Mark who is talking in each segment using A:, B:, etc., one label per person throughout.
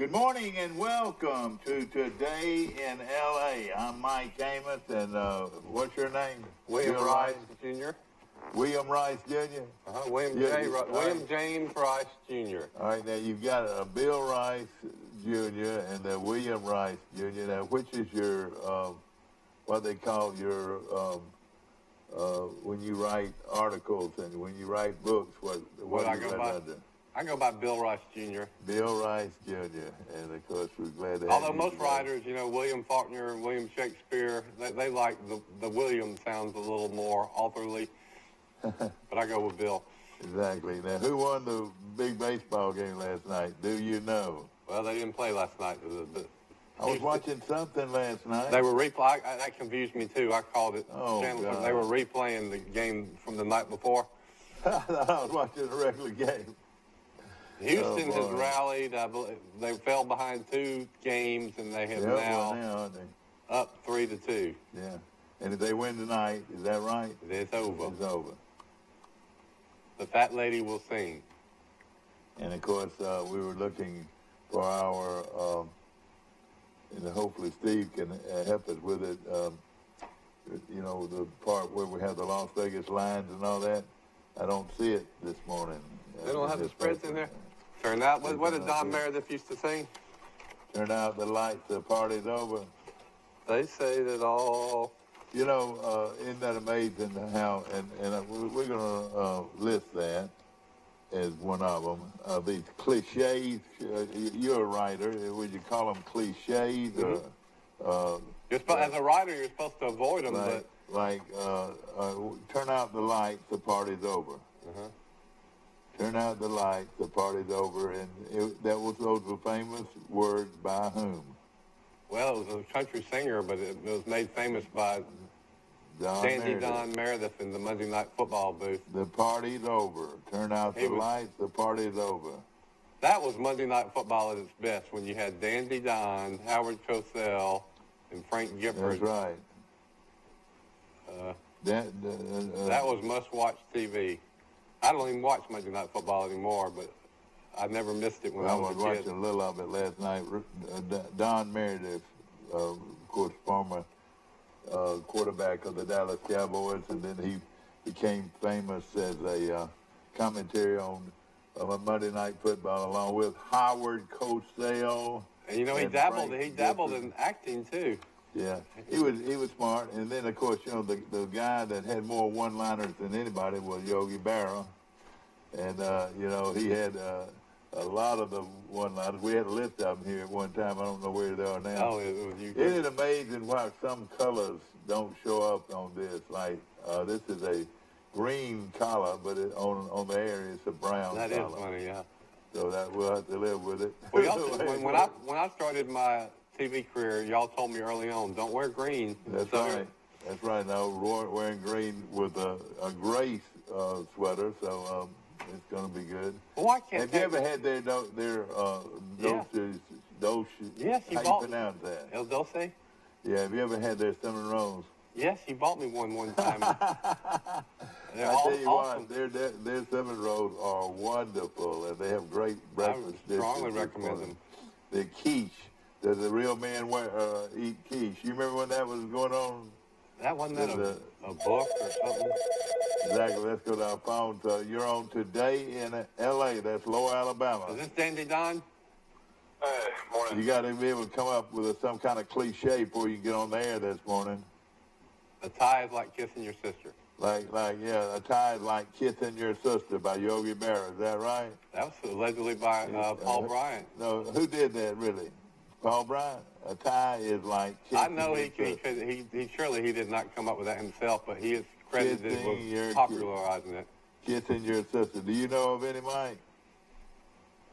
A: Good morning and welcome to Today in L.A. I'm Mike Amos, and what's your name?
B: William Rice Jr.
A: William Rice Jr.?
B: William James Rice Jr.
A: All right, now you've got a Bill Rice Jr. and a William Rice Jr. Now, which is your, what they call your, when you write articles and when you write books, what do you write under?
B: I go by Bill Rice Jr.
A: Bill Rice Jr. And, of course, we're glad to have
B: Although
A: you
B: most
A: today.
B: writers, William Faulkner and William Shakespeare, they like the William sounds a little more authorly, but I go with Bill.
A: Exactly. Now, who won the big baseball game last night? Do you know?
B: Well, they didn't play last night.
A: I was watching something last night.
B: They were replaying. That confused me, too. I called it.
A: Oh, God.
B: They were replaying the game from the night before.
A: I thought I was watching a regular game.
B: Houston has rallied. I believe they fell behind 2 games, and they have now up 3-2.
A: Yeah. And if they win tonight, is that right?
B: It's over.
A: It's over.
B: The fat lady will sing.
A: And, of course, we were looking for our, and hopefully Steve can help us with it, the part where we have the Las Vegas lines and all that. I don't see it this morning.
B: They don't have the spreads in there? Turn out, what did Don Meredith used to sing?
A: Turn out the lights, the party's over.
B: They say that all...
A: isn't that amazing how, and we're going to list that as one of them. These cliches, you're a writer, would you call them cliches? Or,
B: as a writer, you're supposed to avoid them,
A: turn out the lights, the party's over.
B: Uh-huh.
A: Turn out the lights, the party's over, and those were famous words by whom?
B: Well, it was a country singer, but it was made famous by Dandy Don Meredith in the Monday Night Football booth.
A: The party's over. Turn out the lights, the party's over.
B: That was Monday Night Football at its best, when you had Dandy Don, Howard Cosell, and Frank Gifford.
A: That's right.
B: That was must-watch TV. I don't even watch Monday Night Football anymore, but I never missed it when I was a kid.
A: I was watching a little of it last night. Don Meredith, of course, former quarterback of the Dallas Cowboys, and then he became famous as a commentary on Monday Night Football, along with Howard Cosell.
B: And he dabbled in acting too.
A: Yeah, he was smart, and then of course the guy that had more one-liners than anybody was Yogi Berra, and he had a lot of the one-liners. We had a list of them here at one time. I don't know where they are now.
B: Oh, it was you.
A: Isn't it amazing why some colors don't show up on this? Like this is a green collar, but on the air it's a brown collar.
B: That is funny, yeah.
A: So that we'll have to live with it.
B: Well, when I started my TV career, y'all told me early on, don't wear green.
A: That's right. That's right. Now, wearing green with a gray sweater, so it's going to be good.
B: Well, I can't.
A: Have you ever had their those?
B: Yes,
A: how you pronounce that?
B: El Dulce?
A: Yeah. Have you ever had their cinnamon rolls?
B: Yes, he bought me one time.
A: I tell you what, their cinnamon rolls are wonderful, and they have great breakfast dishes.
B: I strongly recommend them.
A: The quiche. Does a real man eat quiche? You remember when that was going on?
B: That wasn't a book or something?
A: Exactly. Let's go to our phone. So you're on Today in L.A. That's Lower Alabama.
B: Is this Dandy Don?
C: Hey, morning.
A: You got to be able to come up with some kind of cliche before you get on the air this morning.
B: A tie is like kissing your sister.
A: A tie is like kissing your sister by Yogi Berra. Is that right?
B: That was allegedly by Paul Bryant.
A: No, who did that really? Paul Bryant? A tie is like kissing
B: I know he surely he did not come up with that himself, but he is credited with popularizing it.
A: Kissing your sister. Do you know of any, Mike?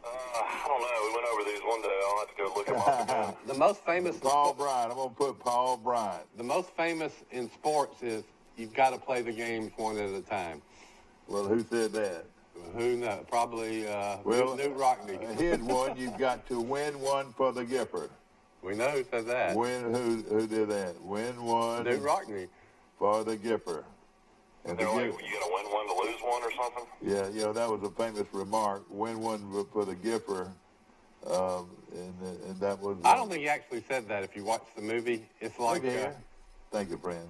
C: I don't know. We went over these one day. I'll have to go look them up again.
B: The most famous...
A: Paul Bryant. I'm going to put Paul Bryant.
B: The most famous in sports is you've got to play the games one at a time.
A: Well, who said that?
B: Who knows? Probably Newt Rockney.
A: Here's one. You've got to win one for the Gifford.
B: We know who said that.
A: Who did that? Win one.
B: Newt Rockney.
A: For the Gifford.
C: And they're like, you got to win one to lose one or something?
A: Yeah, that was a famous remark. Win one for the Gifford. and that was.
B: I don't think he actually said that. If you watch the movie, it's like.
A: Thank you, friend.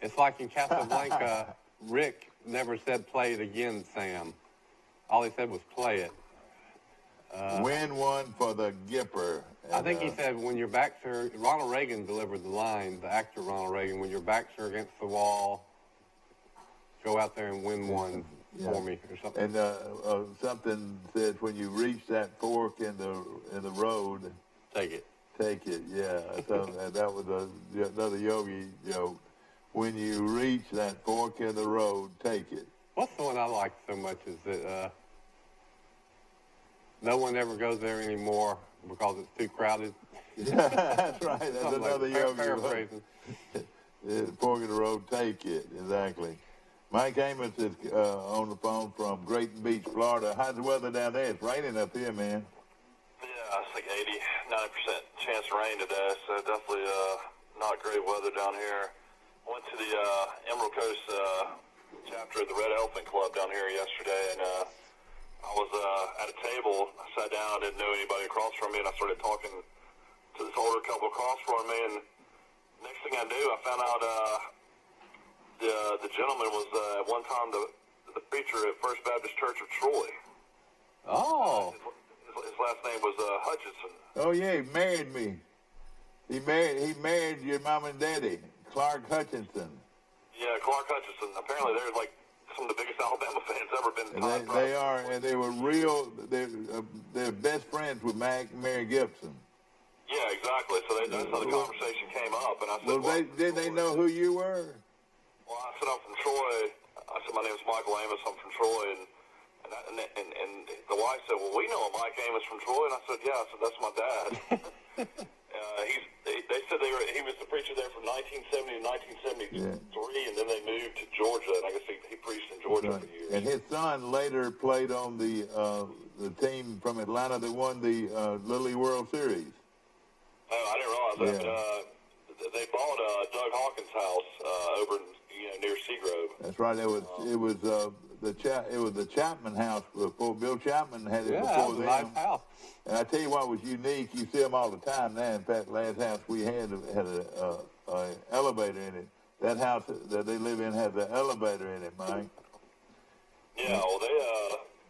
B: It's like in Casablanca. Rick never said "play it again, Sam." All he said was "play it."
A: Win one for the Gipper. And,
B: I think he said, when your backs are... Ronald Reagan delivered the line, the actor Ronald Reagan, when your backs are against the wall, go out there and win one for me, or something.
A: And something said, when you reach that fork in the road...
B: Take it.
A: Take it, yeah. So that was another yogi joke. When you reach that fork in the road, take it.
B: What's the one I like so much is that no one ever goes there anymore because it's too crowded.
A: Yeah, that's right. That's another yogi
B: paraphrasing.
A: Fork in the road, take it. Exactly. Mike Amos is on the phone from Grayton Beach, Florida. How's the weather down there? It's raining up here, man.
C: Yeah, it's like 80, 90% chance of rain today, so definitely not great weather down here. Went to the Emerald Coast chapter of the Red Elephant Club down here yesterday, and I was at a table. I sat down, I didn't know anybody across from me, and I started talking to this older couple across from me, and next thing I knew, I found out the gentleman was at one time the preacher at First Baptist Church of Troy.
B: Oh.
C: His last name was Hutchinson.
A: Oh, yeah, he married me. He married your mom and daddy, Clark Hutchinson.
C: Yeah, Clark Hutchinson. Apparently they're like some of the biggest Alabama fans ever been.
A: They are, and they were they're best friends with Mary Gibson.
C: Yeah, exactly. So that's how the conversation came up, and I said,
A: "Well, did they know who you were?"
C: Well, I said I'm from Troy. I said my name's Michael Amos. I'm from Troy, and the wife said, "Well, we know a Mike Amos from Troy," and I said, "Yeah." I said, "That's my dad." They said he was the preacher there from 1970 to 1973, and then they moved to Georgia, and I guess he preached in Georgia for years.
A: And his son later played on the team from Atlanta that won the Little League World Series.
C: Oh, I didn't realize that. But, they bought Doug Hawkins' house over near Seagrove.
A: That's right. It was the Chapman house before Bill Chapman had it before them.
B: Nice house.
A: And I tell you what was unique. You see them all the time now. In fact, last house we had a elevator in it. That house that they live in has an elevator in it, Mike.
C: Yeah, well,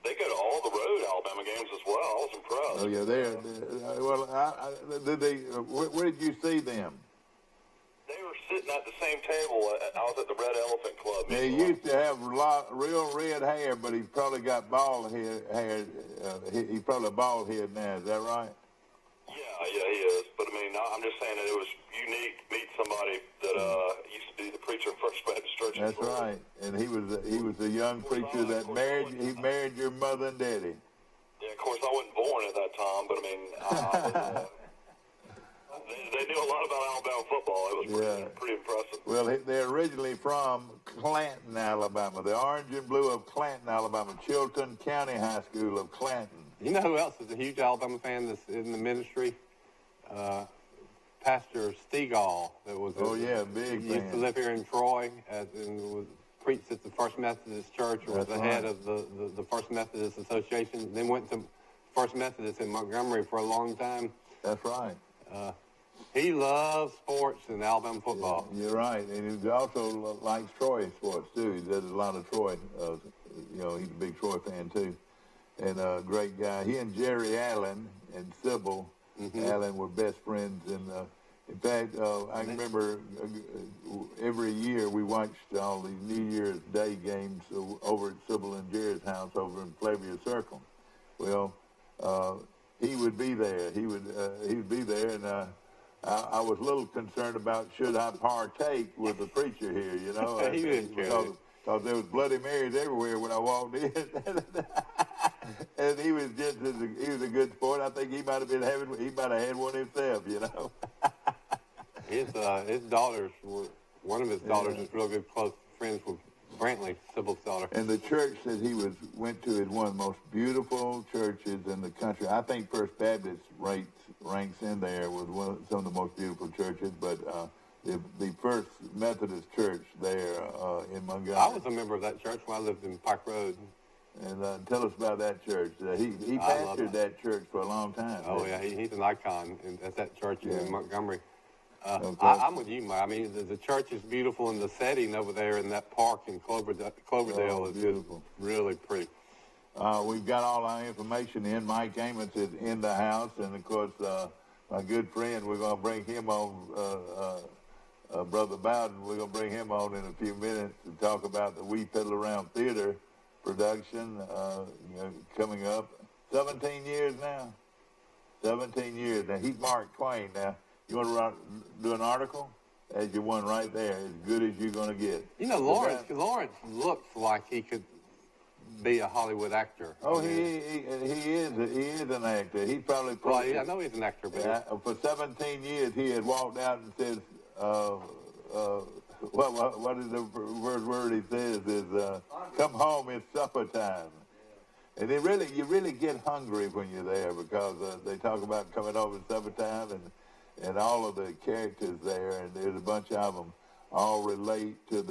C: they go to all the road Alabama games as well. I was impressed.
A: Oh yeah, where did you see them?
C: They were sitting at the same table. I was at the Red Elephant Club.
A: Yeah, he used to have real red hair, but he's probably got bald hair. He's probably bald head now. Is that right?
C: Yeah, he is. But I mean, I'm just saying that it was unique to meet somebody that used to be the preacher of First Baptist Church.
A: That's right. And he was a young preacher that married your mother and daddy.
C: Yeah, of course I wasn't born at that time, but I mean, they knew a lot about Alabama football. It was pretty impressive.
A: Well, they're originally from Clanton, Alabama. The orange and blue of Clanton, Alabama. Chilton County High School of Clanton.
B: You know who else is a huge Alabama fan that's in the ministry? Pastor Stegall. That was
A: big
B: he used to live here in Troy and preached at the First Methodist Church, or was the head of the First Methodist Association. Then went to First Methodist in Montgomery for a long time.
A: That's right.
B: He loves sports and Alabama football.
A: Yeah, you're right. And he also likes Troy sports, too. He does a lot of Troy. He's a big Troy fan, too. And a great guy. He and Jerry Allen and Sybil Allen were best friends. And in fact, I remember every year we watched all these New Year's Day games over at Sybil and Jerry's house over in Flavia Circle. Well, he would be there. He would be there, and I was a little concerned about should I partake with the preacher here, you know,
B: he didn't care.
A: Because there was Bloody Marys everywhere when I walked in. And he was a good sport. I think he might have had one himself, you know.
B: His daughters one of his daughters is real good close friends with Brantley, Sybil's daughter.
A: And the church that he went to is one of the most beautiful churches in the country. I think First Baptist ranks in there with some of the most beautiful churches, but the First Methodist Church there in Montgomery.
B: I was a member of that church when I lived in Pike Road.
A: And tell us about that church. He
B: I love
A: pastored that church for a long time.
B: Oh, yeah, he's an icon at that church in Montgomery.
A: Okay.
B: I'm with you, Mike. I mean, the church is beautiful, and the setting over there in that park in Cloverdale is
A: beautiful.
B: Really pretty.
A: We've got all our information in. Mike Amos is in the house, and of course, my good friend, we're going to bring him on, Brother Bowden, we're going to bring him on in a few minutes to talk about the We Fiddle Around Theater production coming up. 17 years now. 17 years. Now, he's Mark Twain. Now, you want to do an article? As your one right there, as good as you're going to get.
B: You know, Lawrence looks like he could be a Hollywood actor.
A: Oh, he is an actor. He probably played.
B: Well, yeah, I know he's an actor, but
A: For 17 years, he had walked out and said, what is the first word he says is, come home, it's supper time. And you really get hungry when you're there because they talk about coming home at supper time and all of the characters there, and there's a bunch of them all relate to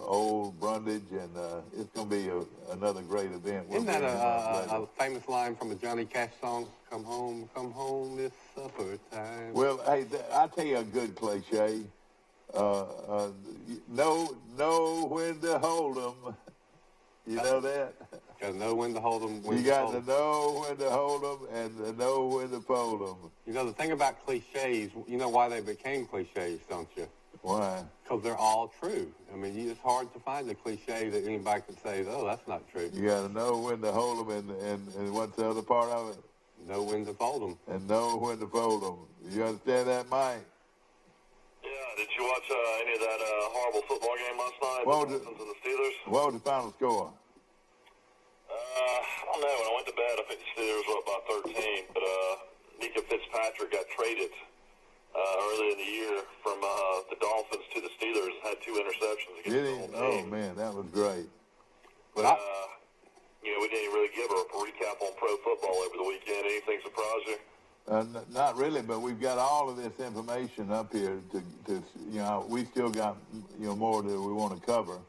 A: old Brundage, and it's going to be another great event.
B: Isn't that a famous line from a Johnny Cash song? Come home, it's supper time.
A: Well, hey, I'll tell you a good cliche. Know when to hold 'em. You know that?
B: You got to know when to hold them.
A: You got to know when to hold them and to know when to fold them.
B: You know, the thing about cliches, you know why they became cliches, don't you?
A: Why?
B: Because they're all true. I mean, it's hard to find a cliche that anybody could say, oh, that's not true.
A: You got to know when to hold them and what's the other part of it?
B: Know when to fold them.
A: And know when to fold them. You understand that, Mike?
C: Yeah, did you watch any of that horrible football game last night?
A: What
C: the Dolphins and the Steelers?
A: What was the final score?
C: I don't know. When I went to bed, I think the Steelers were up by 13, but Nika Fitzpatrick got traded early in the year from the Dolphins to the Steelers, had 2 interceptions against
A: Did
C: the
A: he?
C: whole
A: Oh,
C: team.
A: man, that was great.
B: But
C: we didn't really give her a recap on pro football over the weekend. Anything surprise you?
A: Not really, but we've got all of this information up here to we still got, more that we want to cover.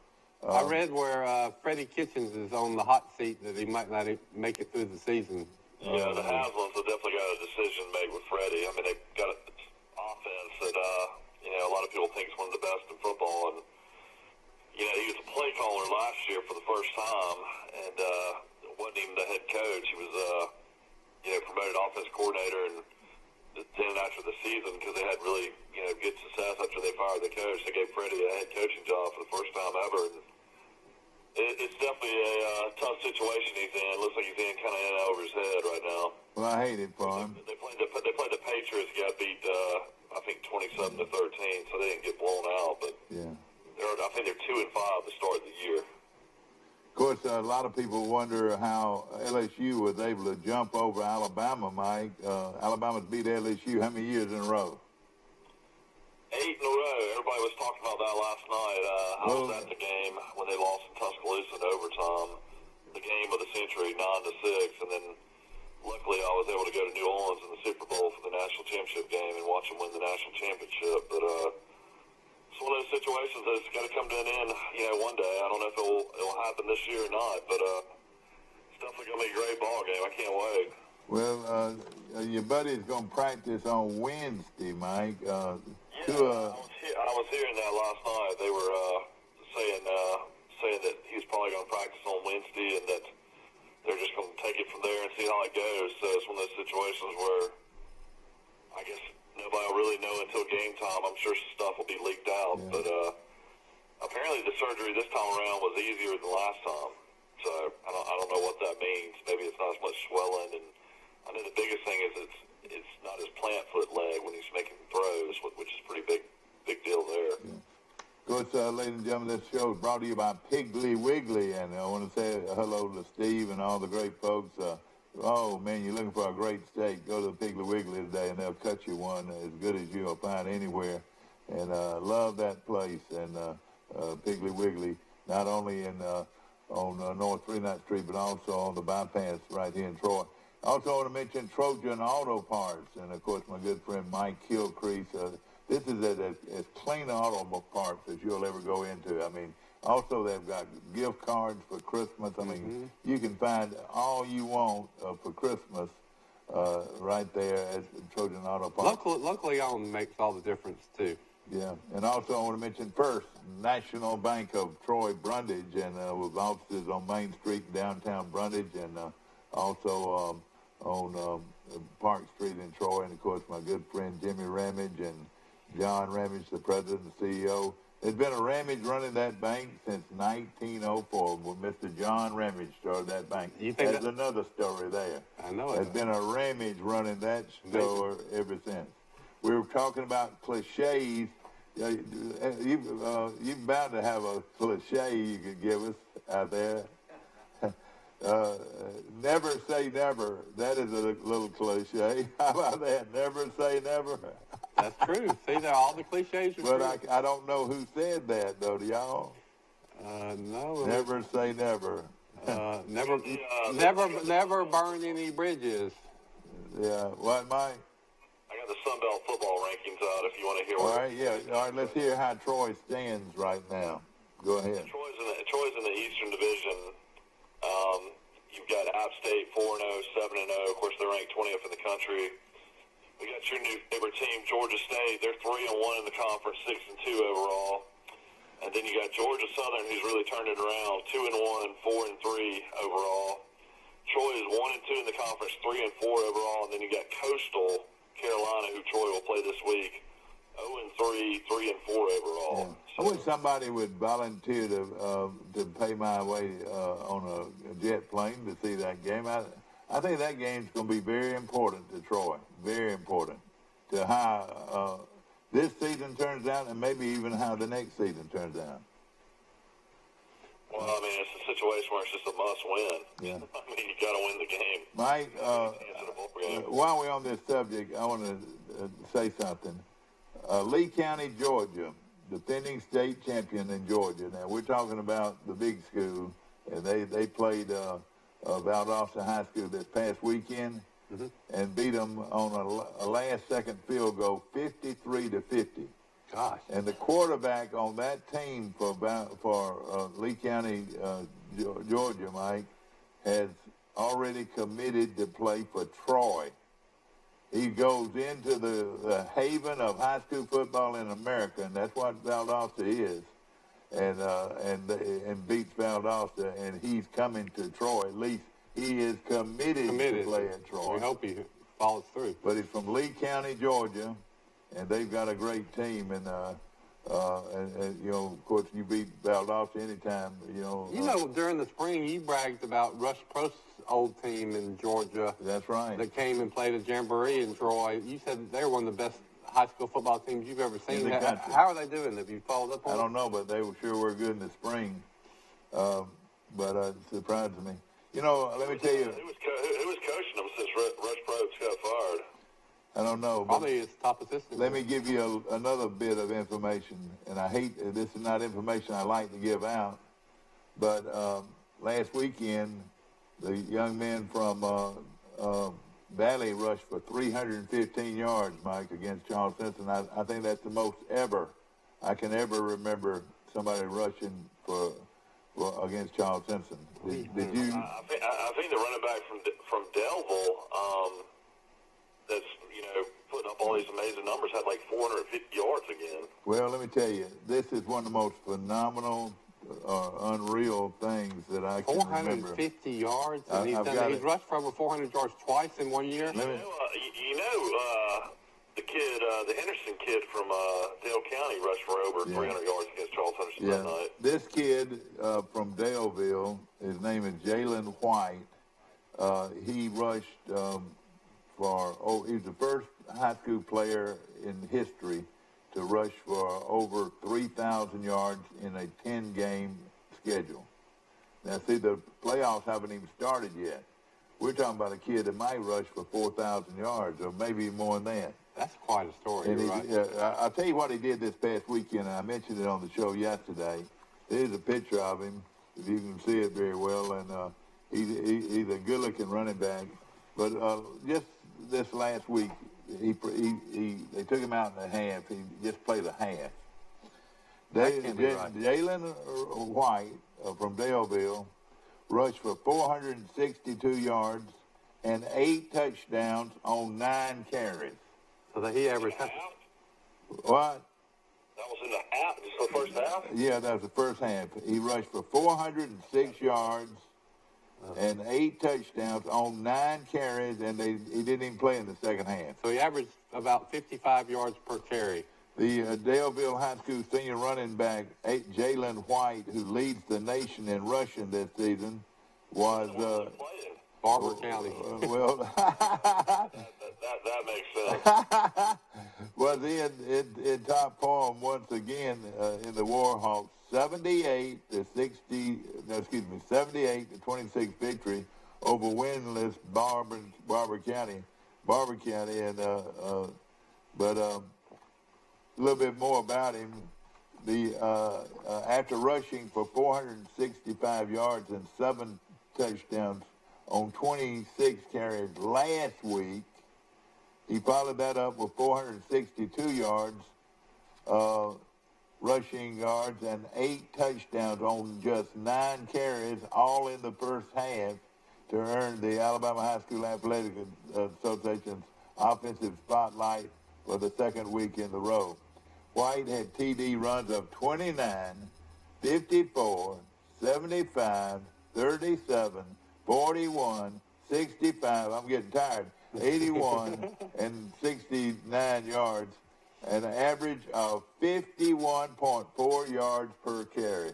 B: I read where Freddie Kitchens is on the hot seat that he might not make it through the season.
C: Yeah, the Haslams have definitely got a decision made with Freddie. I mean, they've got an offense that, a lot of people think is one of the best in football. And, he was a play caller last year for the first time, and wasn't even the head coach. He was, promoted offense coordinator, and then after the season, because they had really, good success after they fired the coach, they gave Freddie a head coaching job for the first time ever. And it's definitely a tough situation he's in. Looks like he's in kind of in over his head right now.
A: Well, I hate it for him.
C: They played the Patriots, got beat, I think 27-13, so they didn't get blown out. But
A: yeah,
C: I think they're 2-5 to start the year.
A: Of course, a lot of people wonder how LSU was able to jump over Alabama, Mike. Alabama's beat LSU how many years in a row?
C: 8 in a row. Everybody was talking about that last night. I was at the game when they lost in Tuscaloosa in overtime. The game of the century, 9-6, and then luckily I was able to go to New Orleans in the Super Bowl for the national championship game and watch them win the national championship. But it's one of those situations that's got to come to an end, one day. I don't know if it'll happen this year or not, but it's definitely going to be a great ball game. I can't wait.
A: Well, your buddy's going to practice on Wednesday, Mike.
C: I was hearing that last night. They were saying that he was probably going to practice on Wednesday and that they're just going to take it from there and see how it goes. So it's one of those situations where I guess nobody will really know until game time. I'm sure stuff will be leaked out. Yeah. But apparently the surgery this time around was easier than last time. So I don't know what that means. Maybe it's not as much swelling. And I know the biggest thing is it's not his plant foot leg when he's making throws, which is a pretty big deal there. Yeah.
A: Of course, ladies and gentlemen, this show is brought to you by Piggly Wiggly, and I want to say hello to Steve and all the great folks. Oh, man, you're looking for a great steak, go to the Piggly Wiggly today, and they'll cut you one as good as you'll find anywhere. And love that place, and Piggly Wiggly, not only on North 39th Street, but also on the bypass right here in Troy. Also want to mention Trojan Auto Parts, and, of course, my good friend Mike Kilcrease. This is as clean auto parts as you'll ever go into. I mean, Also, they've got gift cards for Christmas. I mean, you can find all you want for Christmas right there at Trojan Auto Parts.
B: Locally owned makes all the difference, too.
A: Yeah, and also I want to mention First National Bank of Troy, Brundage, and with offices on Main Street, downtown Brundage, and also on Park Street in Troy. And, of course, my good friend Jimmy Ramage and John Ramage, the president and CEO. There's been a Ramage running that bank since 1904 when Mr. John Ramage started that bank. There's another story there.
B: I know it.
A: There's been a Ramage running that store ever since. We were talking about cliches. You're bound to have a cliche you could give us out there. Never say never. That is a little cliche. How about that? Never say never.
B: That's true. See, all the cliches are true.
A: But I don't know who said that, though, do y'all?
B: No.
A: Never say never.
B: Never burn any bridges.
A: Yeah. What, Mike?
C: I got the Sunbelt football rankings out if you want to hear.
A: All right, yeah. All right, let's hear how Troy stands right now. Go ahead.
C: Troy's in the Eastern Division. You've got App State 4-0, 7-0. Of course, they're ranked 20th in the country. We got your new favorite team, Georgia State. They're 3-1 in the conference, 6-2 overall. And then you got Georgia Southern, who's really turned it around, 2-1, 4-3 overall. Troy is 1-2 in the conference, 3-4 overall. And then you got Coastal Carolina, who Troy will play this week, 0-3, 3-4 overall.
A: Yeah. I wish somebody would volunteer to pay my way on a jet plane to see that game. I think that game's going to be very important to Troy, very important to how this season turns out and maybe even how the next season turns out.
C: Well, I mean, it's a situation where it's just a must-win.
A: Yeah.
C: I mean, you got to win the game.
A: Mike, while we're on this subject, I want to say something. Lee County, Georgia, defending state champion in Georgia. Now, we're talking about the big school, and they played Valdosta High School this past weekend and beat them on a last-second field goal, 53-50.
B: Gosh.
A: And the quarterback on that team for Lee County, Georgia, Mike, has already committed to play for Troy. He goes into the haven of high school football in America, and that's what Valdosta is, and beats Valdosta, and he's coming to Troy. At least he is committed to play at Troy.
B: We hope he follows through.
A: But he's from Lee County, Georgia, and they've got a great team, and you know, of course, you beat Valdosta anytime, you know.
B: You know, during the spring, you bragged about Rush Prost's old team in Georgia.
A: That's right.
B: That came and played a jamboree in Troy. You said they were one of the best high school football teams you've ever seen.
A: In the country.
B: How are they doing? Have you followed up on
A: I don't know, but they sure were good in the spring. But it surprised me. You know, let me tell you.
C: Who was coaching them since Rush Probst got fired?
A: I don't know.
B: Probably his top assistant.
A: Let me give you another bit of information, and I hate this is not information I like to give out, but last weekend the young men from Valley rushed for 315 yards, Mike, against Charles Simpson. I think that's the most I can ever remember somebody rushing for against Charles Simpson. Did you?
C: I think the running back from Delville, that's putting up all these amazing numbers, had like 450 yards again.
A: Well, let me tell you, this is one of the most phenomenal, unreal things that I can remember.
B: 450 yards, and he's rushed for over 400 yards twice in 1 year.
C: The kid, the Henderson kid from Dale County, rushed for over 300 yards against Charles Henderson that night.
A: This kid from Daleville, his name is Jalen White. He rushed he was the first high school player in history to rush for over 3,000 yards in a 10-game schedule. Now, see, the playoffs haven't even started yet. We're talking about a kid that might rush for 4,000 yards, or maybe more than that.
B: That's quite a story, right?
A: I'll tell you what he did this past weekend, and I mentioned it on the show yesterday. There's a picture of him, if you can see it very well, and he's a good-looking running back. But just this last week, they took him out in the half. He just played a half.
B: That can't be right.
A: Jalen White from Daleville rushed for 462 yards and 8 touchdowns on 9 carries.
B: So that he averaged.
A: What?
C: That was in the half, just the first half?
A: Yeah, that was the first half. He rushed for 406 yards and 8 touchdowns on 9 carries, and he didn't even play in the second half.
B: So he averaged about 55 yards per carry.
A: The Daleville High School senior running back, Jalen White, who leads the nation in rushing this season, was
B: Barber County.
A: Well,
C: that makes sense.
A: was in top form once again in the Warhawks. 78 to 26 victory over winless Barber County, and but a little bit more about him. After rushing for 465 yards and 7 touchdowns on 26 carries last week, he followed that up with 462 yards, rushing yards, and 8 touchdowns on just 9 carries, all in the first half, to earn the Alabama High School Athletic Association's offensive spotlight for the second week in a row. White had TD runs of 29, 54, 75, 37, 41, 65, I'm getting tired, 81, and 69 yards, and an average of 51.4 yards per carry.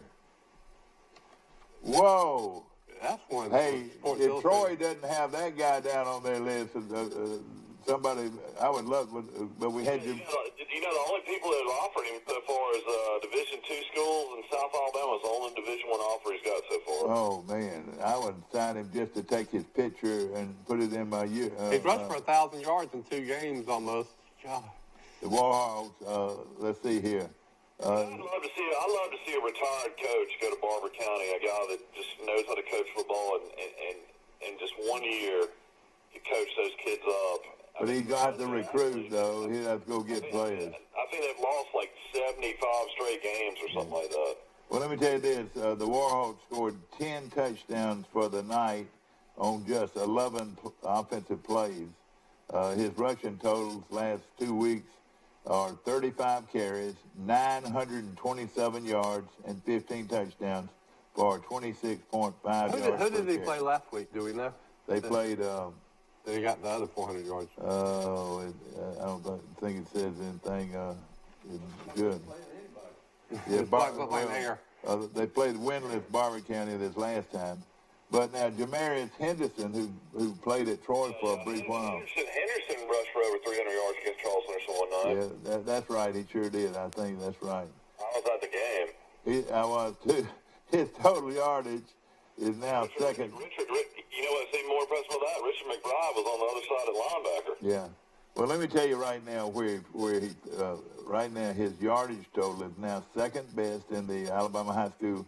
A: Whoa!
B: That's one.
A: Hey, if Troy doesn't have that guy down on their list, somebody, I would love, but we had to.
C: You know, the only people that have offered him so far is Division II schools in South Alabama. Is the only Division I offer he's got so far.
A: Oh man, I would sign him just to take his picture and put it in my year.
B: He rushed for 1,000 yards in 2 games almost. God.
A: The Warhawks. Let's see here.
C: I'd love to see a retired coach go to Barber County, a guy that just knows how to coach football, and just 1 year to coach those kids up.
A: But he's got to recruit, though. He'd have to go get players.
C: I think they've lost like 75 straight games or something like that.
A: Well, let me tell you this. The Warhawks scored 10 touchdowns for the night on just 11 offensive plays. His rushing totals last 2 weeks are 35 carries, 927 yards, and 15 touchdowns for 26.5 yards.
B: Who did he play last week? Do we know?
A: They played.
B: Then he got the other 400 yards.
A: I don't think it says anything good. Yeah, they played winless Barber County this last time. But now Jamarius Henderson, who played at Troy for a brief while.
C: Henderson rushed for over 300 yards against Charles Henderson one night.
A: Yeah, that's right. He sure did. I think that's right.
C: I was at the game.
A: I was too. His total yardage is now second.
C: Richard, you know what's even more impressive with that? Richard McBride was on the other side at linebacker.
A: Yeah. Well, let me tell you right now where he right now his yardage total is now second best in the Alabama High School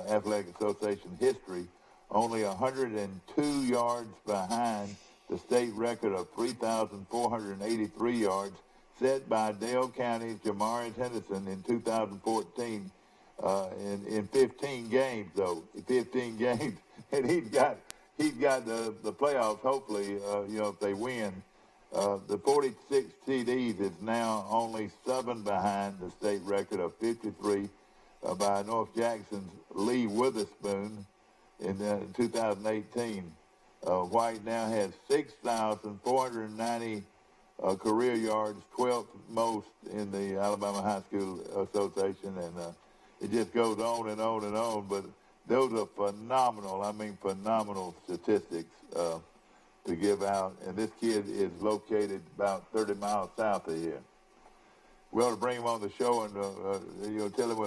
A: Athletic Association history, only 102 yards behind the state record of 3,483 yards set by Dale County's Jamarius Henderson in 2014 in 15 games, though. 15 games, and he's got the playoffs. Hopefully, if they win. The 46 TDs is now only 7 behind the state record of 53 by North Jackson's Lee Witherspoon in 2018. White now has 6,490 career yards, 12th most in the Alabama High School Association, and it just goes on and on and on. But those are phenomenal statistics to give out. And this kid is located about 30 miles south of here. We ought to bring him on the show and tell him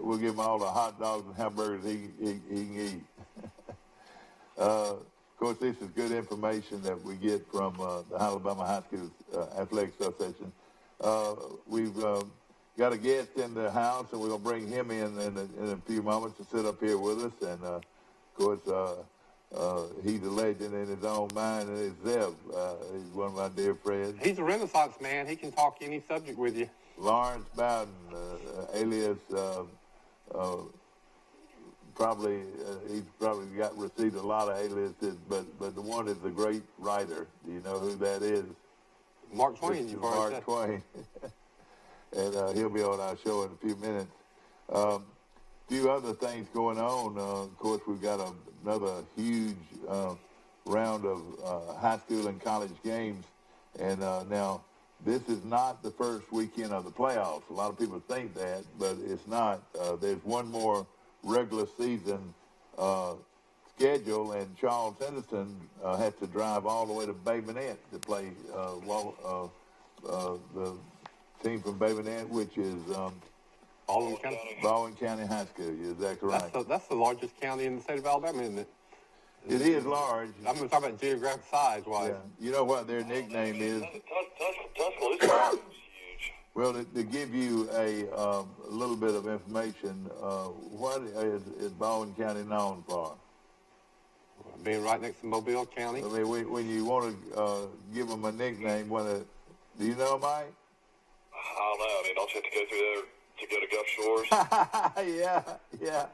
A: we'll give him all the hot dogs and hamburgers he can eat. Of course, this is good information that we get from the Alabama High School Athletic Association. We've got a guest in the house, and we're going to bring him in a few moments to sit up here with us. And, of course, he's a legend in his own mind, and it's Zev. He's one of my dear friends.
B: He's a Renaissance man. He can talk any subject with you.
A: Lawrence Bowden, alias probably he's probably received a lot of aliases, but the one is the great writer. Do you know who that is?
B: Mark Twain. You've already
A: Mark
B: said.
A: Twain, and he'll be on our show in a few minutes. Few other things going on. Of course, we've got another huge round of high school and college games, and now this is not the first weekend of the playoffs. A lot of people think that, but it's not. There's one more regular season schedule, and Charles Henderson has to drive all the way to Bay Minette to play the team from Bay Minette, which is
B: Baldwin County.
A: Baldwin County High School. Is that correct?
B: That's the largest county in the state of Alabama, isn't it?
A: It is large.
B: I'm going to talk about geographic size-wise.
A: Yeah. You know what their nickname is?
C: Tuscaloosa is huge.
A: Well, to give you a little bit of information, what is Baldwin County known for?
B: Being right next to Mobile County.
A: I mean, when you want to give them a nickname, do you know, Mike?
C: I don't know. I mean, don't you have to go through there to go to Gulf Shores?
A: Yeah.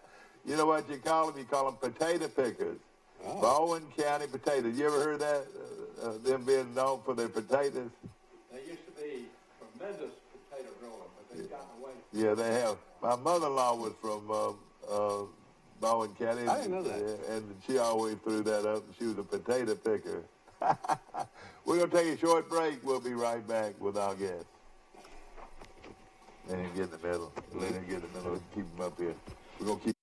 A: You know what you call them? You call them potato pickers. Oh. Baldwin County potatoes. You ever heard that? Them being known for their potatoes?
D: They used to be tremendous potato growers, but they've gotten away.
A: Yeah, they have. My mother-in-law was from Baldwin County.
B: I didn't know that.
A: And she always threw that up. She was a potato picker. We're going to take a short break. We'll be right back with our guest. Let him get in the middle. Keep him up here. We're going to keep.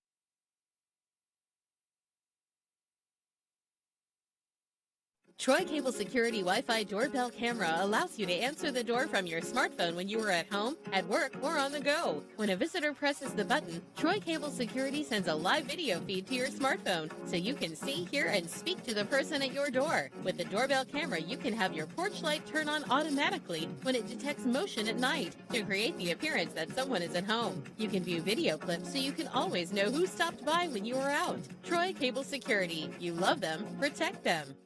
E: Troy Cable Security Wi-Fi doorbell camera allows you to answer the door from your smartphone when you are at home, at work, or on the go. When a visitor presses the button, Troy Cable Security sends a live video feed to your smartphone so you can see, hear, and speak to the person at your door. With the doorbell camera, you can have your porch light turn on automatically when it detects motion at night to create the appearance that someone is at home. You can view video clips so you can always know who stopped by when you were out. Troy Cable Security. You love them, protect them.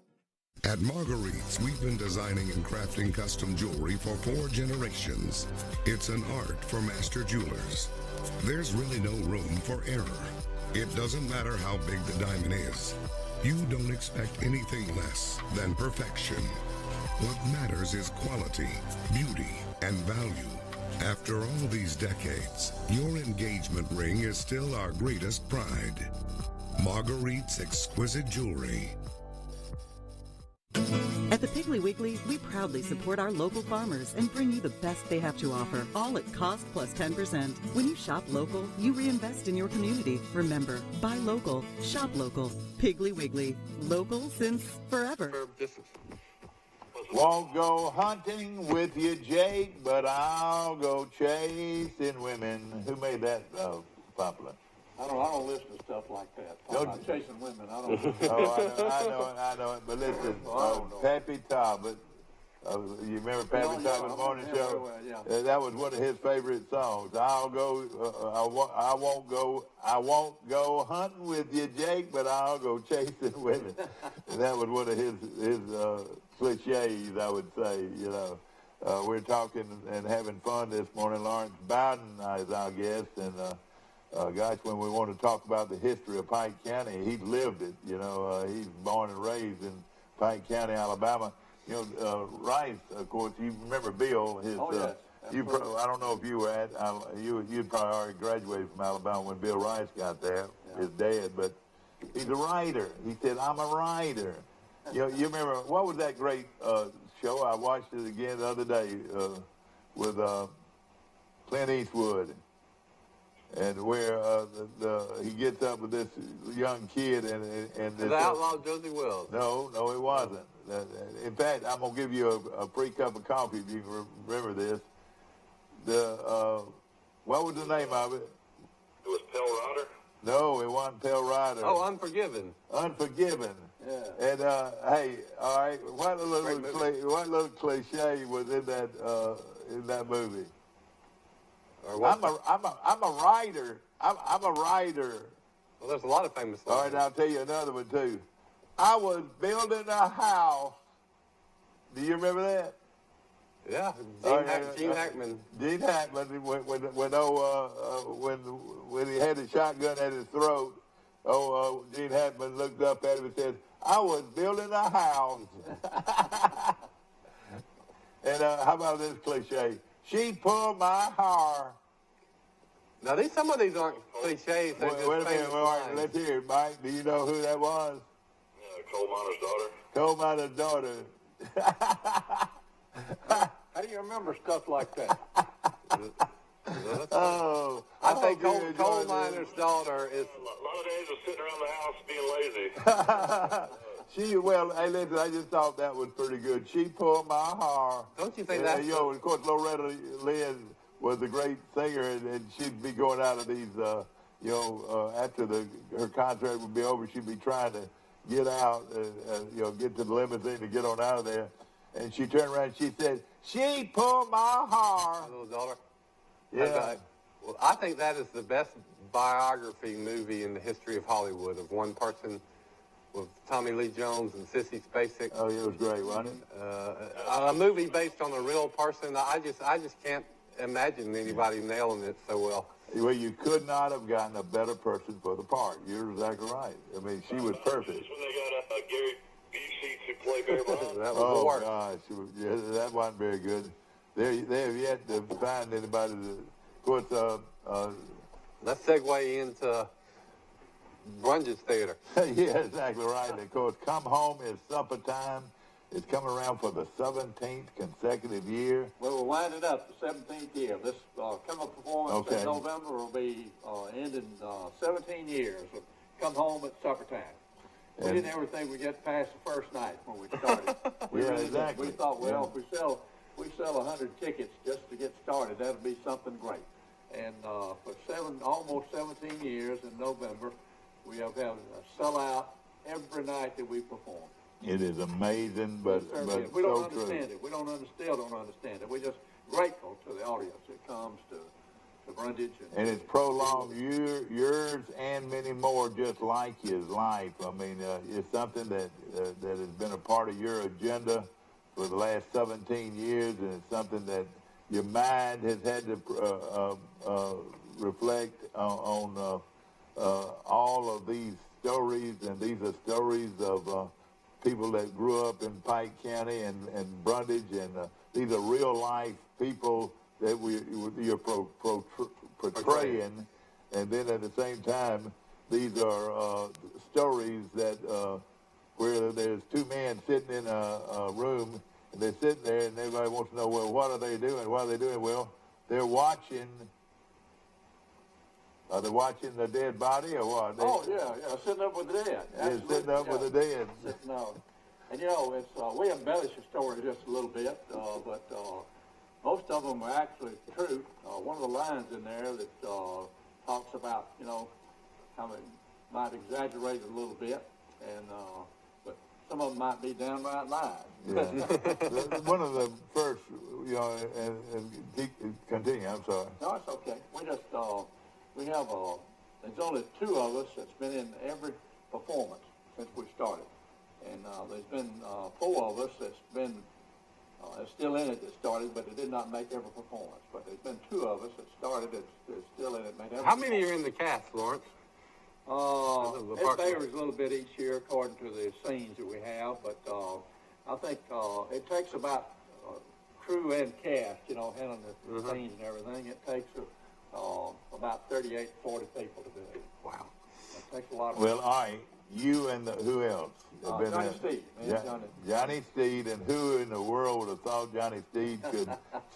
F: At Marguerite's, we've been designing and crafting custom jewelry for 4 generations. It's an art for master jewelers. There's really no room for error. It doesn't matter how big the diamond is. You don't expect anything less than perfection. What matters is quality, beauty, and value. After all these decades, your engagement ring is still our greatest pride. Marguerite's exquisite jewelry.
G: At the Piggly Wiggly, we proudly support our local farmers and bring you the best they have to offer, all at cost plus 10%. When you shop local, you reinvest in your community. Remember, buy local, shop local. Piggly Wiggly, local since forever.
A: Won't go hunting with you, Jake, but I'll go chasing women. Who made that popular?
D: I don't listen to stuff like that. I'm not chasing women. I don't.
A: Oh, I know it. But listen, Pappy Talbot. You remember Pappy Talbot's morning show?
D: Yeah.
A: That was one of his favorite songs. I'll go. I won't go hunting with you, Jake, but I'll go chasing women. And that was one of his cliches, I would say. You know, we're talking and having fun this morning. Lawrence Bowden is our guest, and. Gosh, when we want to talk about the history of Pike County, he lived it. You know, he's born and raised in Pike County, Alabama. You know, Rice, of course, you remember Bill. His, I don't know if you were at, you'd probably already graduated from Alabama when Bill Rice got there, his dad, but he's a writer. He said, I'm a writer. You know, you remember, what was that great show? I watched it again the other day with Clint Eastwood. And where he gets up with this young kid and
B: The outlaw Josie Wells.
A: No, it wasn't. In fact, I'm gonna give you a free cup of coffee if you can remember this. What was the name of it?
C: It was Pale Rider?
A: No, it wasn't Pale Rider.
B: Oh, Unforgiven.
A: Unforgiven.
D: Yeah.
A: And hey, all right, what little cliche was in that movie? I'm a writer. I'm a writer.
B: Well, there's a lot of famous songs.
A: All right, I'll tell you another one too. I was building a house. Do you remember that?
B: Yeah, Gene Hackman.
A: Gene Hackman, when he had the shotgun at his throat, Gene Hackman looked up at him and said, "I was building a house." And how about this cliche? She pulled my hair.
B: Now, some of these aren't cliches. They're just
A: Wait a minute.
B: famous
A: All right,
B: lines.
A: let's hear it, Mike. Do you know who that was?
C: Coal miner's daughter.
A: Coal miner's daughter.
D: How do you remember stuff like that?
A: Oh,
B: I think
A: hope you
B: coal
A: enjoyed
B: miner's daughter is.
C: A lot of days of sitting around the house being lazy.
A: Hey, listen, I just thought that was pretty good. She pulled my hair.
B: Don't you think that's?
A: Of course, Loretta Lynn was a great singer, and she'd be going out of these, after her contract would be over, she'd be trying to get out, get to the limousine to get on out of there. And she turned around and she said, "She pulled my hair."
B: My little daughter.
A: Yeah.
B: Well, I think that is the best biography movie in the history of Hollywood of one person, with Tommy Lee Jones and Sissy Spacek.
A: Oh, it was great, wasn't it?
B: A movie based on a real person. I just can't imagine anybody nailing it so well.
A: Well, you could not have gotten a better person for the part. You're exactly right. I mean, she was perfect.
C: Just when they got Gary Busey to play Barry Bonds.
B: That was the worst.
A: Gosh, that wasn't very good. They have yet to find anybody to. Of course,
B: Let's segue into Brundage Theater.
A: yeah, exactly right. Of course, Come Home is Supper Time. It's coming around for the 17th consecutive year.
D: Well, we're winding up the 17th year. This coming performance
A: Okay.
D: in November will be ending 17 years of Come Home at Supper Time. We
A: And-
D: didn't ever think we'd get past the first night when we started.
A: Yeah, exactly.
D: We thought, well, if we sell 100 tickets just to get started, that'll be something great. And for almost 17 years in November, we have had a sellout every night that we perform.
A: It is amazing, but
D: We don't
A: so true.
D: understand it. Still don't understand it. We're just grateful to the audience that comes to Brundage.
A: And it's prolonged yours and many more just like his life. I mean, it's something that has been a part of your agenda for the last 17 years, and it's something that your mind has had to reflect on all of these stories, and these are stories of people that grew up in Pike County and Brundage, and these are real life people that you're portraying, and then at the same time, these are stories that where there's two men sitting in a room, and they're sitting there, and everybody wants to know, well, what are they doing? What are they doing? Well, they're watching. Are they watching the dead body or what?
D: Sitting up with the dead.
A: They're sitting up with the dead.
D: Sitting up. And it's we embellish the story just a little bit, but most of them are actually true. One of the lines in there that talks about, how they might exaggerate it a little bit, and but some of them might be downright lies.
A: Yeah. One of the first, and continue. I'm sorry.
D: No, it's okay. We just we have there's only two of us that's been in every performance since we started, and there's been four of us that's been still in it that started, but it did not make every performance. But there's been two of us that started that's still in it. Made every
B: How many are in the cast, Lawrence?
D: It varies a little bit each year according to the scenes that we have, but I think it takes about crew and cast, handling the scenes and everything. It takes about 38, 40 people to do it.
B: Wow.
D: It takes a lot of
A: Well, all right. You and who else?
D: Johnny Steed.
A: Johnny Steed, and who in the world would have thought Johnny Steed could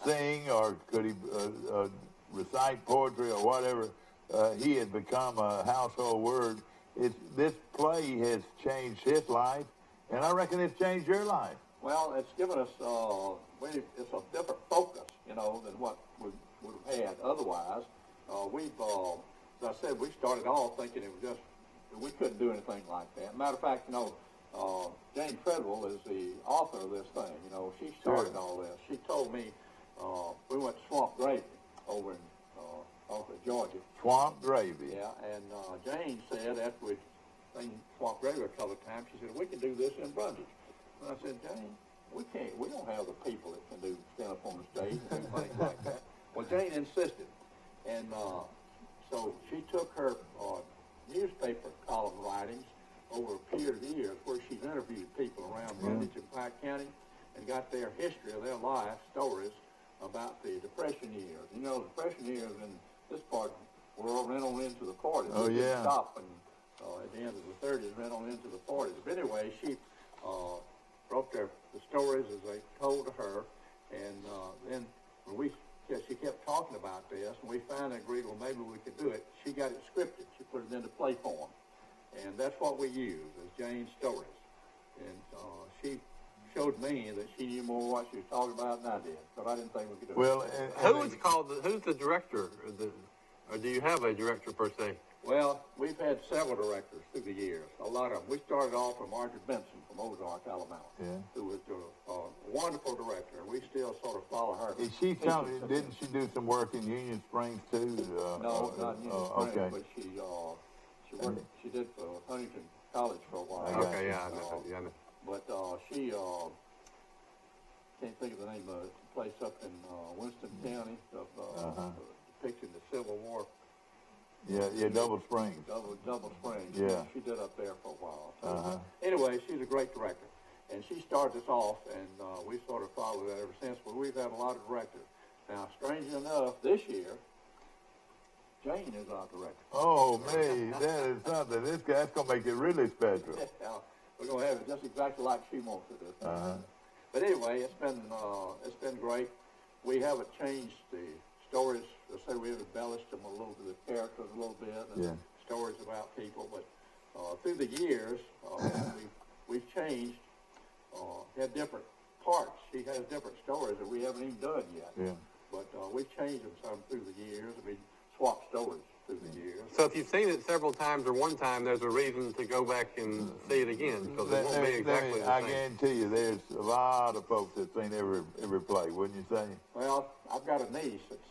A: sing, or could he recite poetry or whatever? He had become a household word. This play has changed his life, and I reckon it's changed your life.
D: Well, it's given us it's a different focus, than what we would have had otherwise. As I said, we started off thinking it was just we couldn't do anything like that. Matter of fact, Jane Treadwell is the author of this thing. She started all this. She told me we went to Swamp Gravy over in off of Georgia.
A: Swamp Gravy.
D: Yeah, and Jane said after we seen Swamp Gravy a couple of times, she said, we can do this in Brundage. And I said, Jane, we don't have the people that can stand up on the stage and do things like that. Well, Jane insisted, and so she took her newspaper column writings over a period of years where she's interviewed people around Brundage and Pike County and got their history of their life, stories about the Depression years. You know, the Depression years in this part of the world ran on into the 40s.
A: Oh, yeah.
D: Stopped and at the end of the 30s ran on into the 40s. But anyway, she wrote the stories as they told to her, and then when she kept talking about this, and we finally agreed, well, maybe we could do it. She got it scripted. She put it into play form. And that's what we use, is Jane's stories. And she showed me that she knew more what she was talking about than I did, but I didn't think we could do it.
A: Well,
B: Who's the director? Or do you have a director per se?
D: Well, we've had several directors through the years, a lot of them. We started off from Marjorie Benson from Ozark, Alabama, who was a wonderful director, and we still sort of follow her.
A: Didn't she do some work in Union Springs too?
D: No, not Union Springs,
A: okay.
D: but she did for Huntington College for a while.
B: Okay, yeah, I know.
D: But she can't think of the name of it. It's a place up in Winston County depicting the Civil War.
A: Yeah, Double Springs.
D: Double Springs.
A: Yeah.
D: She did up there for a while. So anyway, she's a great director. And she started us off, and we sort of followed that ever since. But we've had a lot of directors. Now, strangely enough, this year, Jane is our director.
A: Oh, me, that is something. That's going to make it really special.
D: Yeah, we're going to have it just exactly like she wants it this time. But anyway, it's been great. We haven't changed the stories. Let's say we've embellished them a little bit, the characters a little bit, and stories about people. But through the years, we've changed, had different parts. She has different stories that we haven't even done yet. Yeah. But we've changed them some through the years. I mean, swapped stories through the years.
B: So if you've seen it several times or one time, there's a reason to go back and see it again, because it won't be exactly the same.
A: I guarantee you there's a lot of folks that's seen every play, wouldn't you say?
D: Well, I've got a niece that's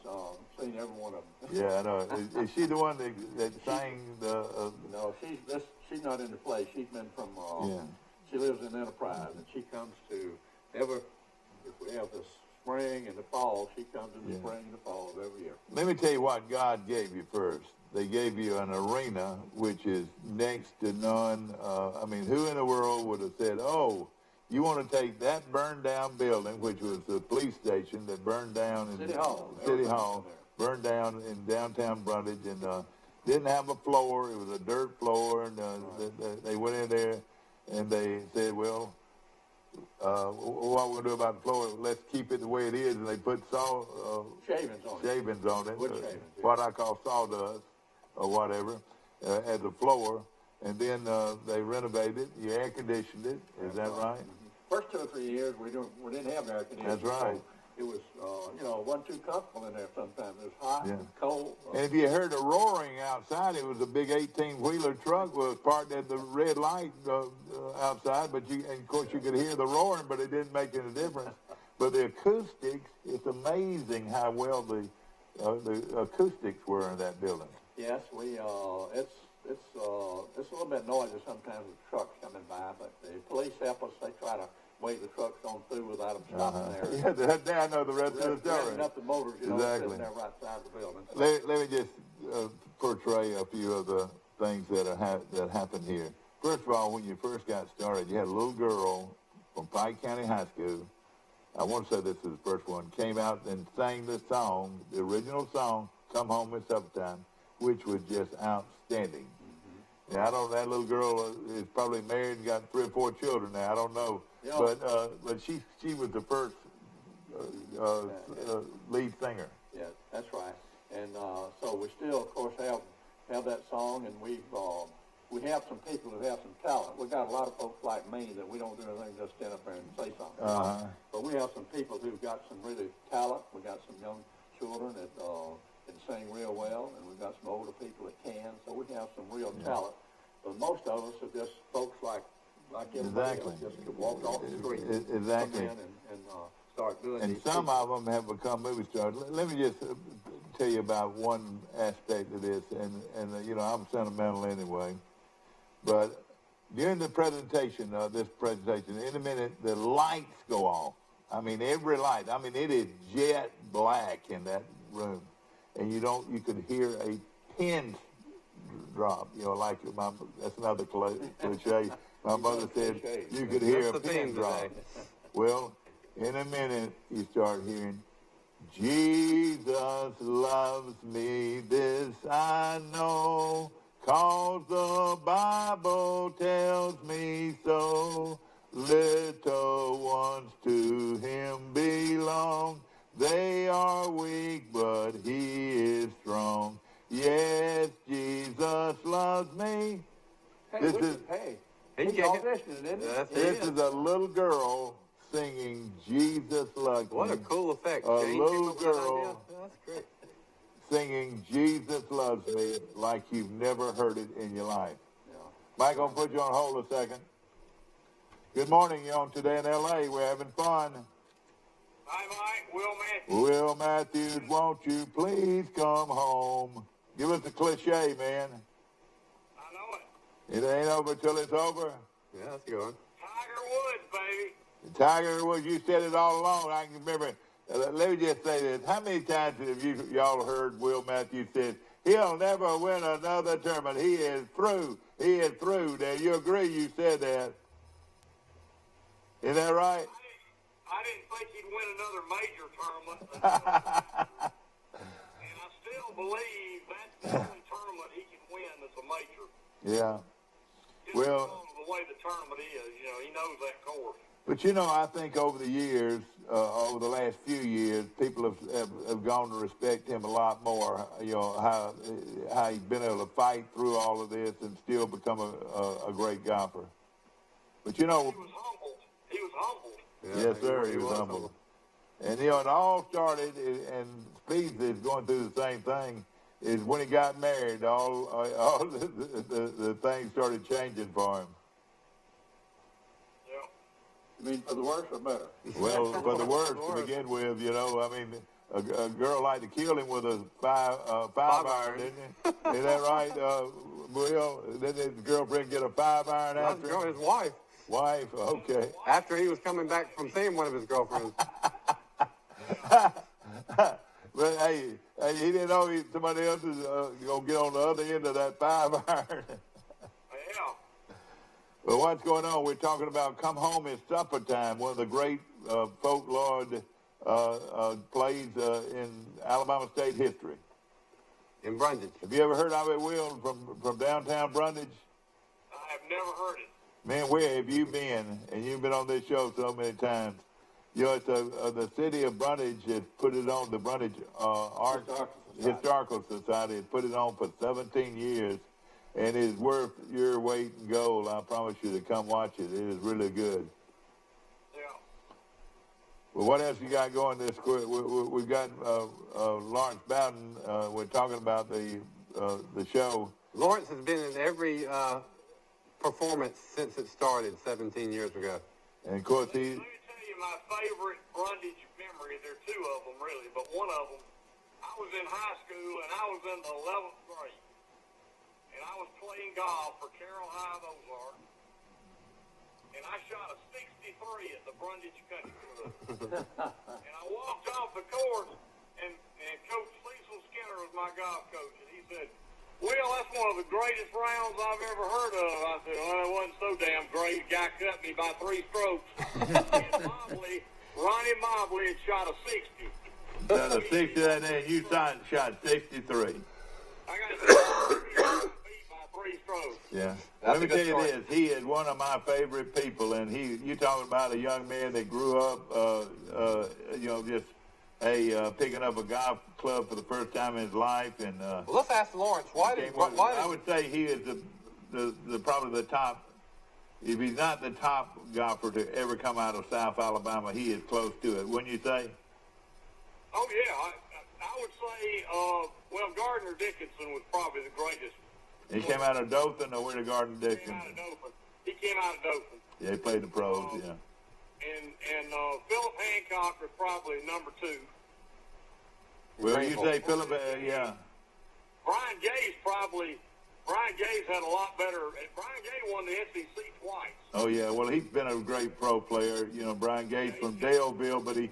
D: seen every one of them.
A: Yeah, I know. Is she the one that sang the...
D: No, she's not in the play. She's been from... She lives in Enterprise, and she comes to... if we have this spring and the fall, she comes in the spring and the fall of every year.
A: Let me tell you what God gave you first. They gave you an arena, which is next to none. I mean, who in the world would have said, oh, you want to take that burned down building, which was the police station that burned down in City Hall, burned down in downtown Brundage, and didn't have a floor. It was a dirt floor, and they went in there and they said, well, what we'll do about the floor, let's keep it the way it is, and they put shavings on it, what I call sawdust or whatever, as a floor, and then they renovated it, you air conditioned it, is that right?
D: First 2 or 3 years we didn't have air conditioning.
A: That's right.
D: So it was, wasn't too comfortable in there sometimes. It was hot and cold.
A: And if you heard a roaring outside, it was a big 18-wheeler truck was parked at the red light outside, but of course you could hear the roaring, but it didn't make any difference. But the acoustics, it's amazing how well the acoustics were in that building.
D: Yes, it's a little bit noisy sometimes with trucks coming by, but the police help us. They try to wave the trucks on through without them stopping there.
A: Yeah, I know the rest of the story.
D: Up the motors, sitting there right side of the building.
A: Let me just portray a few of the things that happened here. First of all, when you first got started, you had a little girl from Pike County High School. I want to say this is the first one. Came out and sang the song, the original song, "Come Home It's Suppertime," which was just outstanding. Now, that little girl is probably married and got 3 or 4 children now. I don't know. Yeah. But she was the first lead singer.
D: Yeah, that's right. And so we still, of course, have that song, and we have some people who have some talent. We've got a lot of folks like me that we don't do anything, just stand up there and say something. But we have some people who've got some really talent. We got some young children that can sing real well, and we've got some older people that can. So we have some real talent. But most of us are just folks like everybody else, just walk off the street,
A: exactly,
D: come in and start doing.
A: And some of them have become movie stars. Let me just tell you about one aspect of this, and I'm sentimental anyway, but during the presentation, in a minute, the lights go off. I mean, every light. I mean, it is jet black in that room. And you could hear a pin drop, like that's another cliche. My mother said you could hear a pin drop. Well, in a minute, you start hearing, Jesus loves me, this I know, 'cause the Bible tells me so. Little ones to him belong. They are weak, but he is strong. Yes, Jesus loves me.
D: Hey,
A: This
D: he's auditioning, isn't he?
A: this is a little girl singing Jesus loves me.
B: What a cool effect.
A: A
B: Jane
A: little
B: came up with that
A: girl
B: idea. That's great.
A: singing Jesus loves me like you've never heard it in your life. Yeah. Mike, I'll put you on hold a second. Good morning, you're on Today in L.A. We're having fun.
H: Hi, Mike. Will Matthews.
A: Will Matthews, won't you please come home? Give us a cliche, man.
H: I know it.
A: It ain't over till it's over.
B: Yeah, that's a good one.
H: Tiger Woods, baby.
A: Tiger Woods, you said it all along. I can remember. Let me just say this. How many times have y'all heard Will Matthews say, he'll never win another tournament. He is through. He is through. Now, you agree you said that? Isn't that right?
H: I didn't think he'd win another major tournament. And I still believe that's the only tournament he can win that's a major.
A: Yeah.
H: Just
A: Well,
H: because of the way the tournament is, he knows that course.
A: but I think over the years, over the last few years, people have gone to respect him a lot more. How he's been able to fight through all of this and still become a great golfer. But
H: he was humbled. He was humbled.
A: Yeah, yes, sir, he was humbled. And it all started, and Speeds is going through the same thing. Is when he got married, all the things started changing for him.
D: You mean for the worse or better?
A: Well, for the worse to begin with, I mean, a girl like to kill him with a five iron, didn't he? Is that right, Will? Didn't his girlfriend get a 5-iron after him?
B: His wife.
A: Wife, okay.
B: After he was coming back from seeing one of his girlfriends.
A: But hey, he didn't know somebody else is going to get on the other end of that 5-iron.
H: Yeah.
A: Well, what's going on? We're talking about Come Home, It's Supper Time, one of the great folklore plays in Alabama State history.
B: In Brundage.
A: Have you ever heard of it, Will, from downtown Brundage?
H: I have never heard it.
A: Man, where have you been? And you've been on this show so many times. It's the city of Brundage has put it on, the Brundage Historical Society has put it on for 17 years. And it's worth your weight in gold. I promise you to come watch it. It is really good.
H: Yeah.
A: Well, what else you got going this quick? We've got Lawrence Bowden. We're talking about the show.
B: Lawrence has been in every performance since it started 17 years ago.
A: And, of course,
H: Let me tell you my favorite Brundage memory. There are two of them, really, but one of them, I was in high school, and I was in the 11th grade. And I was playing golf for Carroll High of Ozark. And I shot a 63 at the Brundage Country Club. And I walked off the course, and Coach Cecil Skinner was my golf coach. And he said, Will, that's one of the greatest rounds I've ever heard of. I said, well, it wasn't so damn great. The guy cut me by 3 strokes. Ronnie Mobley had shot a 60.
A: Shot a 60 that day, and you shot 63.
H: I got beat by 3 strokes.
A: Yeah. Let me tell you this. He is one of my favorite people, and you're talking about a young man that grew up, just picking up a golf club for the first time in his life. And
B: well, let's ask Lawrence.
A: I would say he is the probably the top. If he's not the top golfer to ever come out of South Alabama, he is close to it. Wouldn't you say?
H: Oh yeah, I would say. Gardner Dickinson was probably the greatest.
A: He came out of Dothan, or where did Gardner Dickinson?
H: He came out of Dothan.
A: Yeah, he played the pros. Yeah.
H: And Philip Hancock was probably number 2.
A: Well, you say Philip, yeah.
H: Brian Gay's probably Brian Gay's had a lot better. Brian Gay won the SEC twice.
A: Oh yeah, well he's been a great pro player. You know, Brian Gay's from Daleville, but he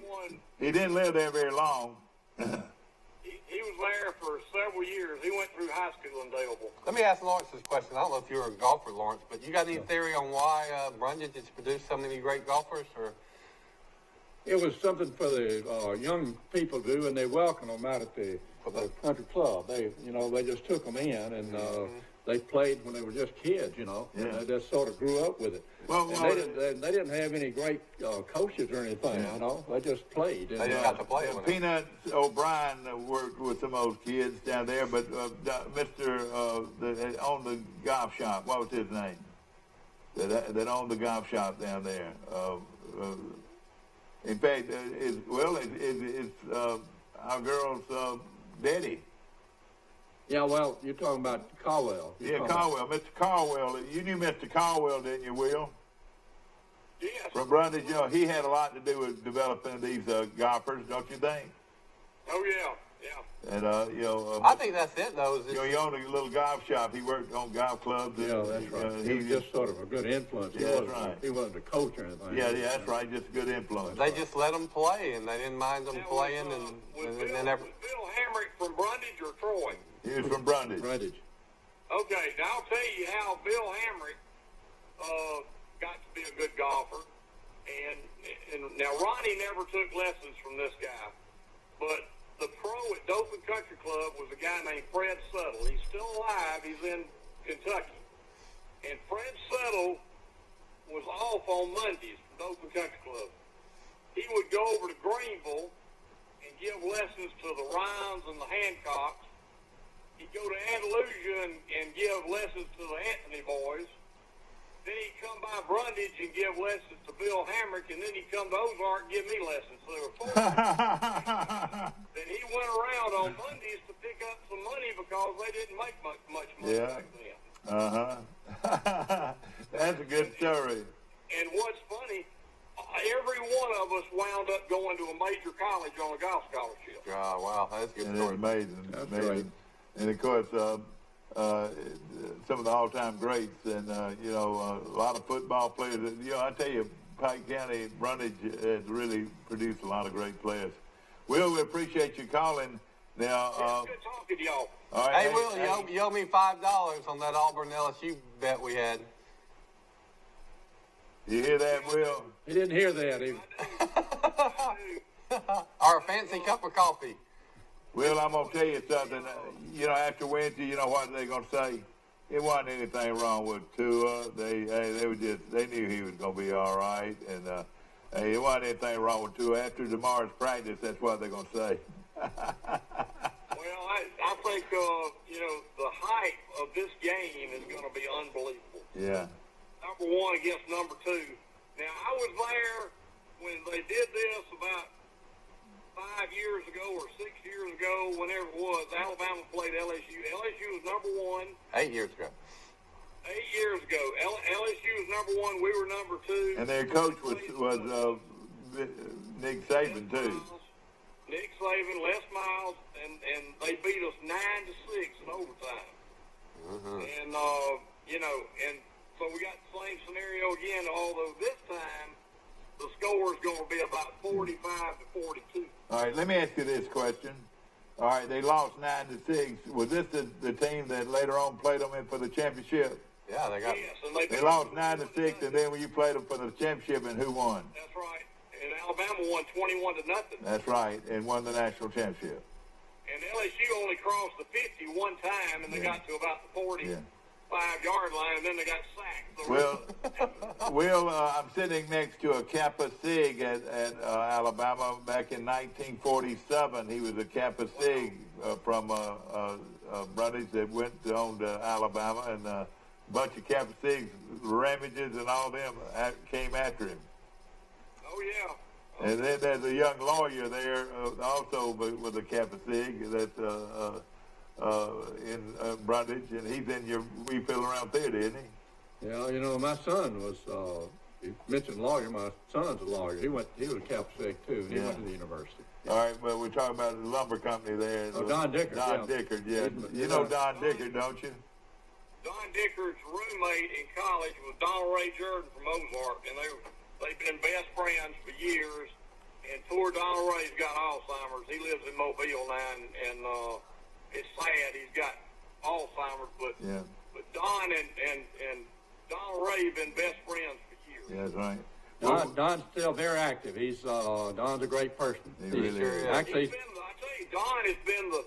A: didn't live there very long.
H: He was there for several years. He went through high school in Daleville.
B: Let me ask Lawrence this question. I don't know if you're a golfer, Lawrence, but you got any theory on why Brundage has produced so many great golfers? Or
D: It was something for the young people to do, and they welcomed them out at the country club. They just took them in, and they played when they were just kids, you know.
A: Yeah.
D: And they just sort of grew up with it.
A: Well,
D: And they didn't have any great coaches or anything, you know. They just played. And,
B: they just got to play with it.
A: Peanut O'Brien worked with some of those kids down there, but Mr. That owned the golf shop, what was his name? That owned the golf shop down there. In fact, it's our girl's daddy.
D: Yeah, well, you're talking about Caldwell.
A: Caldwell. Mr. Caldwell. You knew Mr. Caldwell, didn't you, Will?
H: Yes.
A: From Brundage, he had a lot to do with developing these golfers, don't you think?
H: Oh, yeah.
A: And,
B: I think that's it, though.
A: he owned a little golf shop. He worked on golf clubs.
D: Yeah, that's right. He was just sort of a good influence.
A: Yeah, that's right.
D: He wasn't a coach or anything.
A: Yeah, that's right. Just a good influence.
B: They just let them play, and they didn't mind them playing.
H: Was Bill Hamrick from Brundage or Troy?
A: He was from Brundage.
H: Okay, now I'll tell you how Bill Hamrick got to be a good golfer. And now Ronnie never took lessons from this guy, but the pro at Dothan Country Club was a guy named Fred Settle. He's still alive. He's in Kentucky. And Fred Settle was off on Mondays for Dothan Country Club. He would go over to Greenville and give lessons to the Ryans and the Hancocks. He'd go to Andalusia and give lessons to the Anthony boys. Then he'd come by Brundage and give lessons to Bill Hamrick, and then he'd come to Ozark and give me lessons. So there were four. Then he went around on Mondays to pick up some money because they didn't make much money back then.
A: That's a good story.
H: And what's funny, every one of us wound up going to a major college on a golf scholarship.
B: Oh, wow, that's a good story.
A: It's amazing.
D: That's
A: amazing.
D: right.
A: And of course, some of the all-time greats, and a lot of football players. I tell you, Pike County Brundage has really produced a lot of great players. Will, we appreciate you calling. Now,
H: It's good talking to y'all.
A: all right,
B: Hey, Will, you owe me $5 on that Auburn LSU bet we had.
A: You hear that, Will?
D: He didn't hear that.
H: I do.
B: Or a fancy cup of coffee.
A: Will, I'm gonna tell you something. After Wednesday, you know what they're gonna say? It wasn't anything wrong with Tua. They knew he was gonna be all right, and it wasn't anything wrong with Tua. After tomorrow's practice, that's what they're gonna say.
H: Well, I think the hype of this game is going to be unbelievable.
A: Yeah.
H: Number one against number two. Now, I was there when they did this about 5 years ago or 6 years ago, whenever it was. Alabama played LSU. LSU was number one.
B: 8 years ago.
H: 8 years ago. LSU was number one. We were number two.
A: And their coach was Nick Saban too.
H: Nick Saban, Les Miles, and they beat us 9-6 in overtime. And and so we got the same scenario again. Although this time the score is going to be about 45-42.
A: All right, let me ask you this question. All right, they lost 9-6. Was this the team that later on played them in for the championship?
B: Yeah, they got.
H: Yes, and
A: They lost 9-6, and then when you played them for the championship, and who won?
H: That's right. And Alabama won 21-0.
A: That's right, and won the national championship.
H: And LSU only crossed the 50 one time, and they got to about the 45-yard line, and then they got sacked. So
A: Will, I'm sitting next to a Kappa Sig at Alabama back in 1947. He was a Kappa Sig from Brundage that went on to Alabama, and a bunch of Kappa Sigs, Ramages, and all them came after him.
H: Oh, yeah.
A: And then there's a young lawyer there also with a Kappa Sig that's in Brundage, and he's in your We Fiddle Around Theater, isn't he?
D: Yeah, my son was, you mentioned lawyer, my son's a lawyer. He was Kappa Sig too, and he went to the university.
A: All right, well, we're talking about the lumber company there.
D: Oh, Don Dickard.
A: Don Dickard, yeah. You know Don Dickard, don't you?
H: Don Dicker's roommate in college was Donald Ray Jordan from Ozark, and they've been best friends for years. And poor Donald Ray's got Alzheimer's. He lives in Mobile now, and it's sad he's got Alzheimer's. But Don and Donald Ray have been best friends for years.
A: Yeah, that's right.
D: Don's still very active. Don's a great person.
A: He really is.
D: Actually,
H: I tell you, Don has been the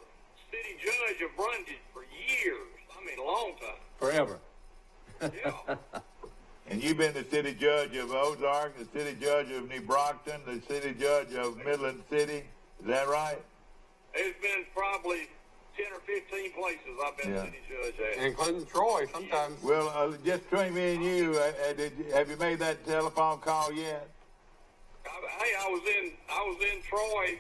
H: city judge of Brundage for years. I mean, a long time.
D: forever.
H: Yeah.
A: And you've been the city judge of Ozark, the city judge of New Brockton, the city judge of Midland City. Is that right?
H: It's been probably 10 or 15 places I've been city judge at.
B: Including Troy sometimes.
A: Well, just between me and you, have you made that telephone call yet?
H: Hey, I was in Troy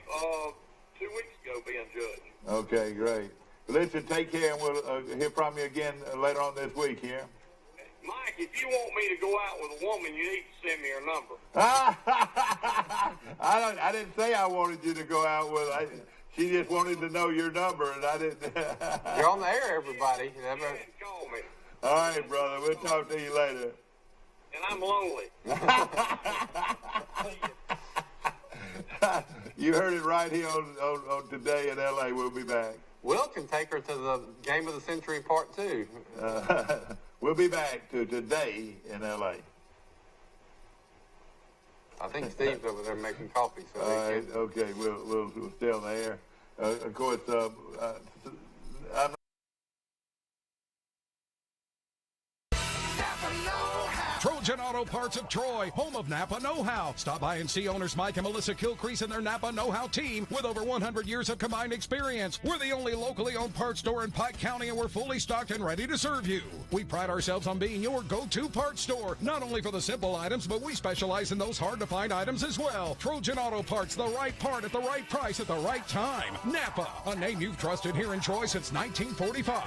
H: 2 weeks ago being judge.
A: Okay, great. Listen, take care, and we'll hear from you again later on this week here.
H: Mike, if you want me to go out with a woman, you need to send me her number.
A: I didn't say I wanted you to go out with her. She just wanted to know your number, and I didn't.
B: You're on the air, everybody.
H: Call me.
A: All right, brother. We'll talk to you later.
H: And I'm lonely.
A: You heard it right here on Today in L.A. We'll be back.
B: Will can take her to the Game of the Century Part 2.
A: We'll be back to Today in L.A.
B: I think Steve's over there making coffee. So
A: All right, okay, we'll stay on the air. Of course, I'm
I: Trojan Auto Parts of Troy, home of Napa Know-How. Stop by and see owners Mike and Melissa Kilcrease and their Napa Know-How team with over 100 years of combined experience. We're the only locally owned parts store in Pike County, and we're fully stocked and ready to serve you. We pride ourselves on being your go-to parts store, not only for the simple items, but we specialize in those hard-to-find items as well. Trojan Auto Parts, the right part at the right price at the right time. Napa, a name you've trusted here in Troy since 1945.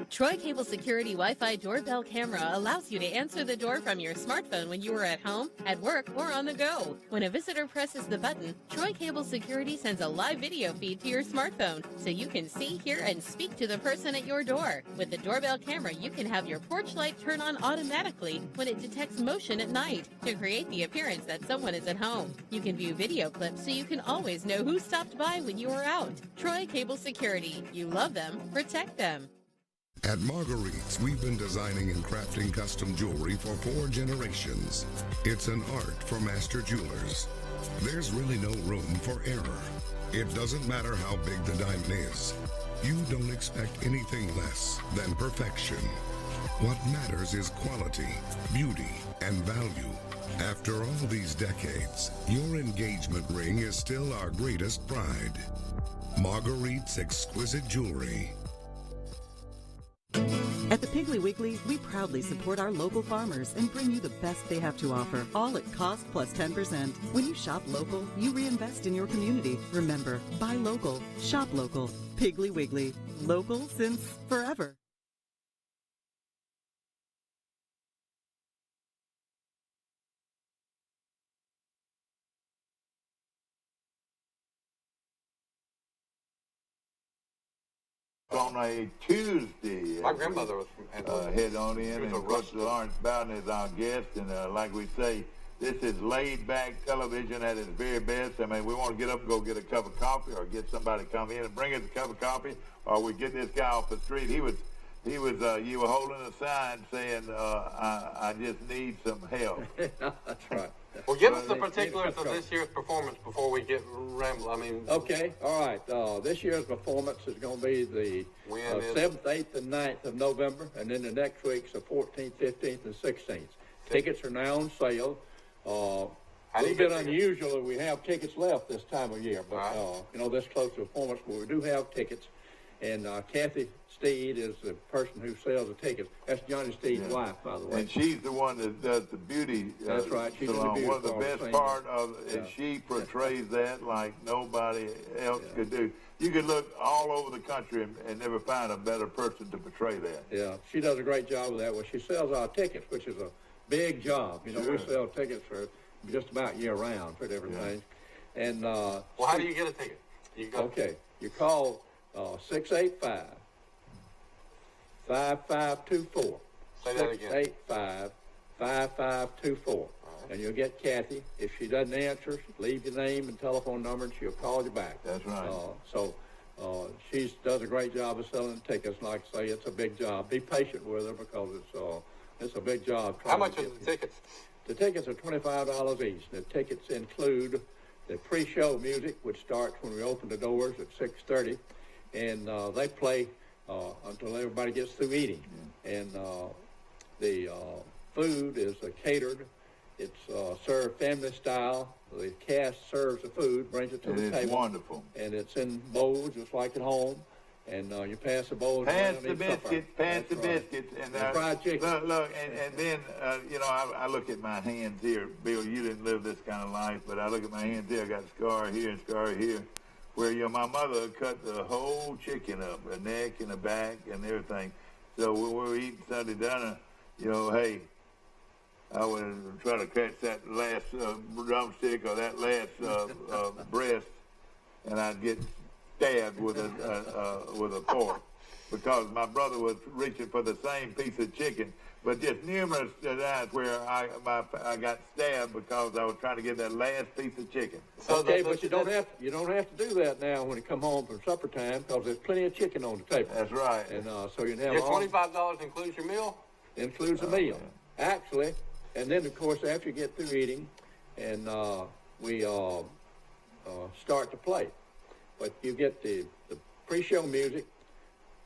E: Troy Cable Security Wi-Fi doorbell camera allows you to answer the door from your smartphone when you are at home, at work, or on the go. When a visitor presses the button, Troy Cable Security sends a live video feed to your smartphone so you can see, hear, and speak to the person at your door. With the doorbell camera, you can have your porch light turn on automatically when it detects motion at night to create the appearance that someone is at home. You can view video clips so you can always know who stopped by when you are out. Troy Cable Security. You love them, protect them.
F: At Marguerite's, we've been designing and crafting custom jewelry for 4 generations. It's an art for master jewelers. There's really no room for error. It doesn't matter how big the diamond is. You don't expect anything less than perfection. What matters is quality, beauty, and value. After all these decades, your engagement ring is still our greatest pride. Marguerite's exquisite jewelry.
G: At the Piggly Wiggly, we proudly support our local farmers and bring you the best they have to offer, all at cost plus 10%. When you shop local, you reinvest in your community. Remember, buy local, shop local. Piggly Wiggly, local since forever.
A: on a Tuesday.
B: My grandmother was
A: head on in, and of course Lawrence Bowden is our guest, and like we say, this is laid-back television at its very best. I mean, we want to get up and go get a cup of coffee, or get somebody to come in and bring us a cup of coffee, or we get this guy off the street. You were holding a sign saying, I just need some help.
D: That's right.
B: Well, give us the particulars of this year's performance before we get ramble.
D: Okay, all right. This year's performance is going to be the 7th, 8th, and 9th of November, and then the next week's the 14th, 15th, and 16th. Tickets are now on sale. A little bit unusual that we have tickets left this time of year, but this close to a performance, but we do have tickets. And Kathy Steed is the person who sells the tickets. That's Johnny Steed's wife, by the way.
A: And she's the one that does the beauty
D: That's right. She's
A: salon.
D: the
A: One of the best part of it,
D: yeah.
A: she portrays that like nobody else could do. You could look all over the country and never find a better person to portray that.
D: Yeah, she does a great job with that. Well, she sells our tickets, which is a big job. You know, we sell tickets for just about year-round for different things. And
B: well, how do you get a ticket?
D: You call 685-288-8255. 5524.
B: Say that again.
D: 685-5524. And you'll get Kathy. If she doesn't answer, leave your name and telephone number, and she'll call you back.
A: That's right.
D: She does a great job of selling tickets. Like I say, it's a big job. Be patient with her because it's a big job.
B: How much are the tickets?
D: The tickets are $25 each. The tickets include the pre-show music, which starts when we open the doors at 6:30, and they play until everybody gets through eating. Yeah. And the food is catered. It's served family style. The cast serves the food, brings it to the table.
A: It's wonderful.
D: And it's in bowls, just like at home. And you pass the bowls.
A: Pass the biscuits, biscuits. And
D: fried chicken.
A: Look, and then, I look at my hands here. Bill, you didn't live this kind of life, but I look at my hands here. I got a scar here and scar here. Where, my mother cut the whole chicken up, the neck and the back and everything. So when we were eating Sunday dinner, hey, I would try to catch that last drumstick or that last breast, and I'd get stabbed with a fork because my brother was reaching for the same piece of chicken. But just numerous times where I got stabbed because I was trying to get that last piece of chicken.
D: Okay, but you don't have to do that now when you come home from supper time because there's plenty of chicken on the table.
A: That's right.
D: And so you have
B: your $25 includes your meal.
D: Includes a meal, actually. And then, of course, after you get through eating, and we start to play. But you get the pre-show music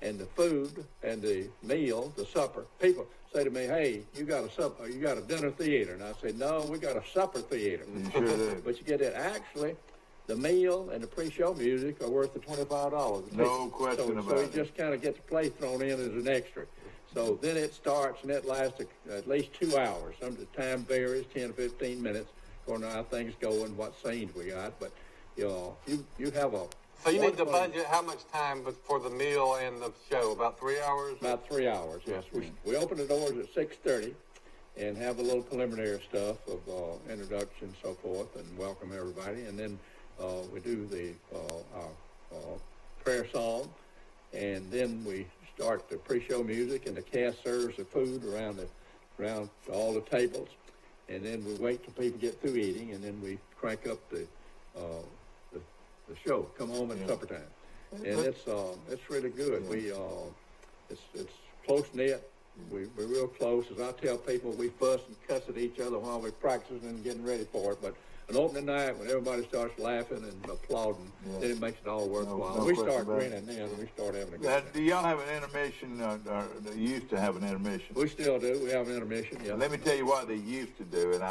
D: and the food and the meal, the supper. People say to me, hey, you got a dinner theater. And I say, no, we got a supper theater.
A: You sure do.
D: But you get it. Actually, the meal and the pre-show music are worth the $25.
A: No question about it.
D: So you just kind of get the play thrown in as an extra. So then it starts, and it lasts at least 2 hours. Some of the time varies, 10 to 15 minutes, according to how things go and what scenes we got. But, you have a...
B: So you need to budget how much time for the meal and the show? About 3 hours?
D: About 3 hours, yes. We open the doors at 6:30 and have a little preliminary stuff of introduction and so forth and welcome everybody. And then we do our prayer song, and then we start the pre-show music, and the cast serves the food around all the tables, and then we wait till people get through eating, and then we crank up the show. Come home at supper time, and it's really good. We it's close knit. We're real close. As I tell people, we fuss and cuss at each other while we're practicing and getting ready for it, but an opening night when everybody starts laughing and applauding, then it makes it all worthwhile. We start grinning then, and we start having a good time.
A: Do y'all have an intermission, or you used to have an intermission?
D: We still do. We have an intermission, yeah.
A: Let me tell you what they used to do, and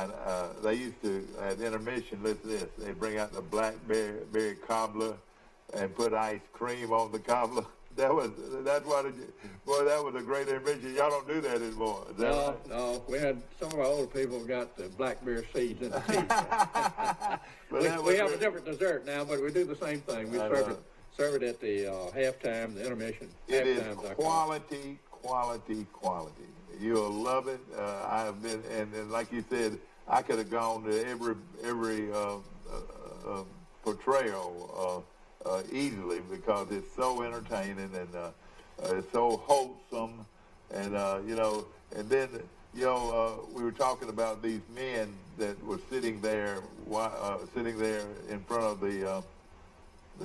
A: they used to, at intermission, listen to this, they bring out the blackberry cobbler and put ice cream on the cobbler. That was a great intermission. Y'all don't do that anymore. Is that right?
D: No. We had some of our older people got the blackberry seeds in the tea. we have a different dessert now, but we do the same thing. We serve it at the halftime, the intermission.
A: It is quality. You'll love it. I have been, and like you said, I could have gone to every portrayal. Easily because it's so entertaining and it's so wholesome, and and then we were talking about these men that were sitting there in front of the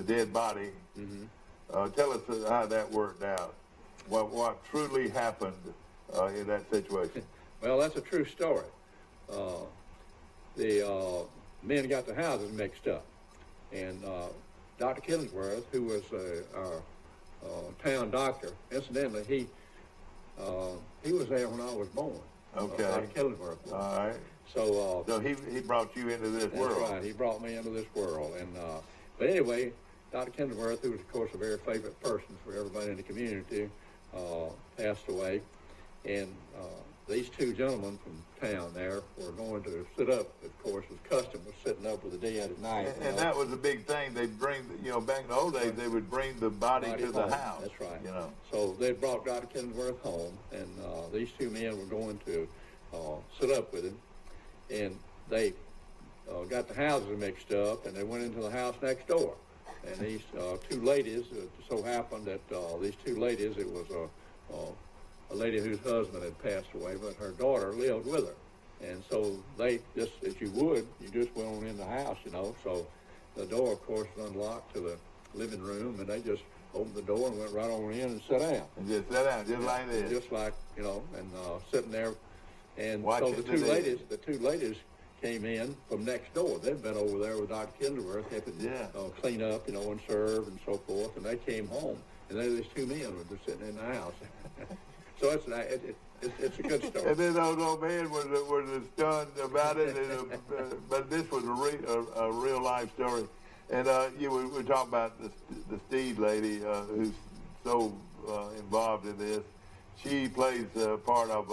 A: dead body. Mm-hmm. Tell us how that worked out. What truly happened in that situation?
D: Well, that's a true story. The men got the houses mixed up, and Dr. Killingsworth, who was our town doctor, incidentally, he was there when I was born.
A: Okay.
D: Dr. Killingsworth.
A: All right.
D: So
A: he brought you into this world.
D: That's right. He brought me into this world. And but anyway, Dr. Killingsworth, who was of course a very favorite person for everybody in the community, passed away, and these two gentlemen from town there were going to sit up, of course, as custom was sitting up with the dead at night.
A: And that was a big thing. They'd bring, back in the old days, they would bring the body to
D: home.
A: the house.
D: That's right. So they brought Dr. Kenworth home, and these two men were going to sit up with him, and they got the houses mixed up, and they went into the house next door. And these two ladies, it so happened that these two ladies, it was a lady whose husband had passed away, but her daughter lived with her. And so they just, as you would, you just went on in the house, you know. So the door, of course, was unlocked to the living room, and they just opened the door and went right on in and sat down.
A: And just sat down, just like this.
D: Just like, you know, and sitting there. And
A: Watching
D: so the two ladies came in from next door. They'd been over there with Dr. Kindleworth, helping clean up, you know, and serve and so forth. And they came home, and there these two men were just sitting in the house. So it's a good story.
A: And then those old men were stunned about it, and, but this was a real life story. And we're talking about the Steed lady who's so involved in this. She plays part of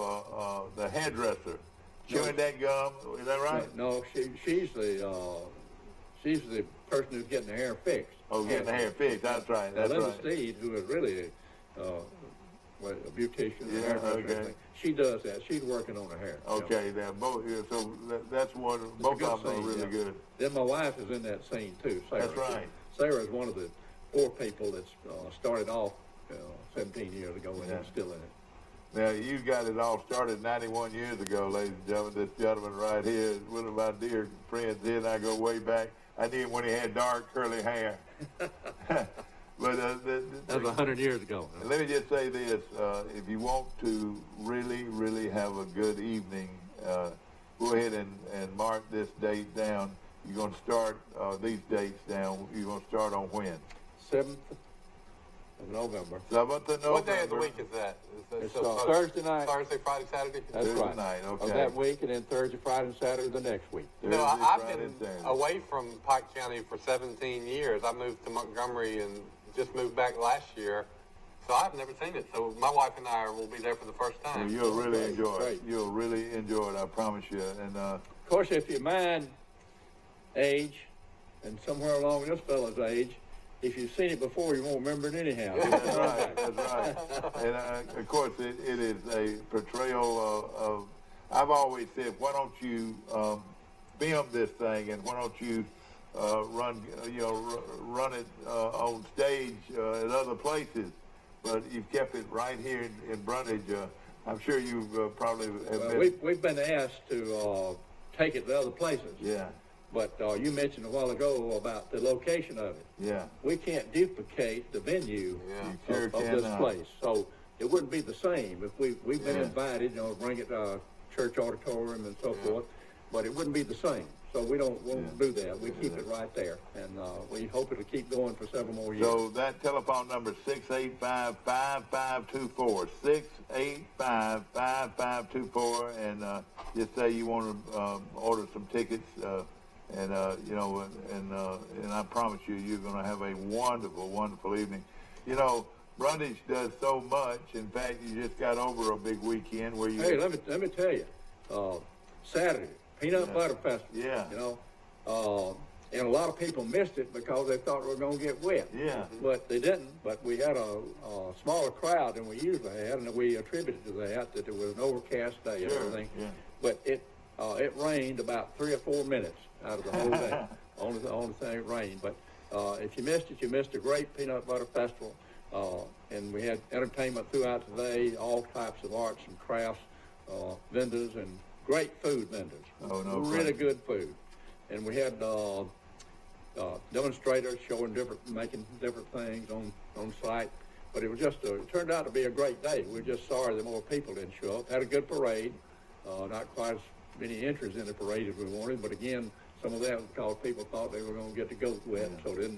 A: the hairdresser, chewing that gum. Is that right?
D: No, she's the person who's getting the hair fixed.
A: Oh, getting the hair fixed. That's right. That's
D: Linda
A: right.
D: Steed, who is really a beautician,
A: Yeah,
D: hairdresser,
A: okay.
D: she does that. She's working on her hair.
A: Okay, now both. So that's one. Both of them are really good.
D: Then my wife is in that scene too. Sarah.
A: That's right.
D: Sarah is one of the 4 people that's started off 17 years ago and is still in it.
A: Now, you got it all started 91 years ago, ladies and gentlemen. This gentleman right here is one of my dear friends. He and I go way back. I knew him when he had dark, curly hair. But
D: that was 100 years ago.
A: Let me just say this. If you want to really, really have a good evening, go ahead and mark this date down. You're going to start these dates down. You're going to start on when?
D: 7th of November.
A: 7th of November.
B: What day of the week is that?
D: It's Thursday night.
B: Thursday, Friday, Saturday?
D: That's
A: Thursday
D: right.
A: night, okay.
D: Of that week, and then Thursday, Friday, and Saturday the next week.
B: You know,
A: Thursday,
B: I've
A: Friday,
B: been
A: Saturday.
B: away from Pike County for 17 years. I moved to Montgomery and just moved back last year. So I've never seen it. So my wife and I will be there for the first time.
A: Well, you'll really enjoy it.
D: Great.
A: You'll really enjoy it, I promise you. And
D: Of course, if you mind age, and somewhere along this fellow's age, if you've seen it before, you won't remember it anyhow.
A: that's right, that's right. And of course, it is a portrayal of. I've always said, why don't you film this thing, and why don't you run it on stage at other places? But you've kept it right here in Brundage. I'm sure you probably have been.
D: We've been asked to take it to other places.
A: Yeah.
D: But you mentioned a while ago about the location of it.
A: Yeah.
D: We can't duplicate the venue
A: You
D: of
A: sure
D: this
A: cannot.
D: place. So it wouldn't be the same if we've been invited, bring it to our church auditorium and so forth, but it wouldn't be the same. So we won't do that. We keep it right there, and we hope it'll keep going for several more years.
A: So that telephone number is 685-5524, 685-5524, and just say you want to order some tickets, and I promise you're going to have a wonderful, wonderful evening. Brundage does so much. In fact, you just got over a big weekend where you.
D: Hey, let me tell you, Saturday, Peanut Butter Festival.
A: Yeah.
D: And a lot of people missed it because they thought we were going to get wet.
A: Yeah.
D: But they didn't. But we had a smaller crowd than we usually had, and we attributed to that there was an overcast day and everything.
A: Yeah.
D: But it rained about 3 or 4 minutes out of the whole day. only thing it rained. But if you missed it, you missed a great Peanut Butter Festival. And we had entertainment throughout the day, all types of arts and crafts, vendors, and great food vendors.
A: Oh, no
D: Really
A: question.
D: good food. And we had demonstrators making different things on site. But it was it turned out to be a great day. We're just sorry that more people didn't show up. Had a good parade. Not quite as many entries in the parade as we wanted, but again, some of that was because people thought they were going to get the goat wet, so they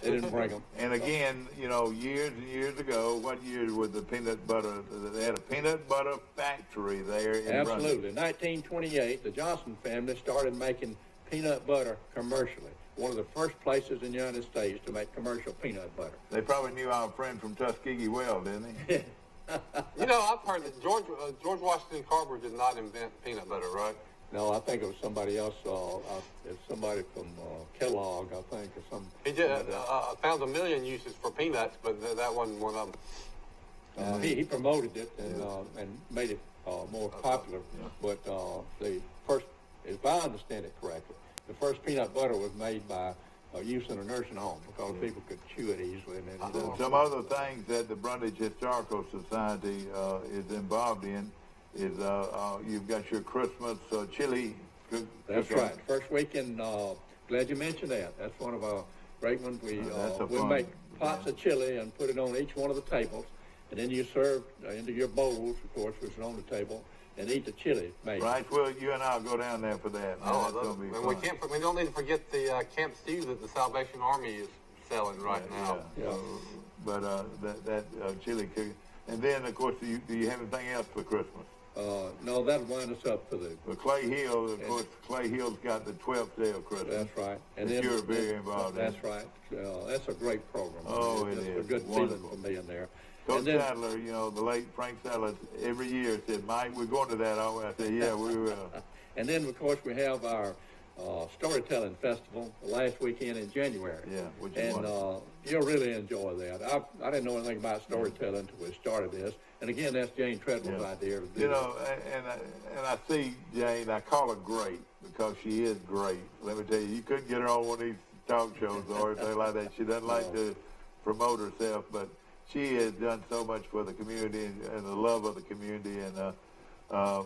D: didn't bring them.
A: And again, years and years ago, what year was the peanut butter? They had a peanut butter factory there in
D: Absolutely. In 1928, the Johnson family started making peanut butter commercially. One of the first places in the United States to make commercial peanut butter.
A: They probably knew our friend from Tuskegee well, didn't they?
B: I've heard that George Washington Carver did not invent peanut butter, right?
D: No, I think it was somebody else. It's somebody from Kellogg, I think, or some.
B: He did found a million uses for peanuts, but that wasn't one of them.
D: He promoted it and made it more popular. But the first, if I understand it correctly, the first peanut butter was made by use in a nursing home because people could chew it easily. And then,
A: Some other things that the Brundage Historical Society is involved in is you've got your Christmas chili.
D: That's right. First weekend. Glad you mentioned that. That's one of our great ones. We make pots of chili and put it on each one of the tables, and then you serve into your bowls, of course, which is on the table, and eat the chili made.
A: Right. Well, you and I'll go down there for that.
B: And we don't need to forget the camp stew that the Salvation Army is selling right now.
A: Yeah. But that chili cookie, and then of course, do you have anything else for Christmas?
D: No, that'll wind us up for the.
A: Well, Clay Hill, of course, Clay Hill's got the 12th day of Christmas.
D: That's right. And
A: then you're very involved in.
D: That's right. That's a great program.
A: Oh, it is.
D: A good feeling from being there.
A: Coach Sadler, the late Frank Sadler, every year said, Mike, we're going to that. I said, yeah, we will.
D: And then, of course, we have our storytelling festival the last weekend in January.
A: Yeah, which is wonderful.
D: You'll really enjoy that. I didn't know anything about storytelling until we started this. And again, that's Jane Treadwell's idea.
A: And I see Jane, I call her great because she is great. Let me tell you, you couldn't get her on one of these talk shows or anything like that. She doesn't like to promote herself, but she has done so much for the community and the love of the community. And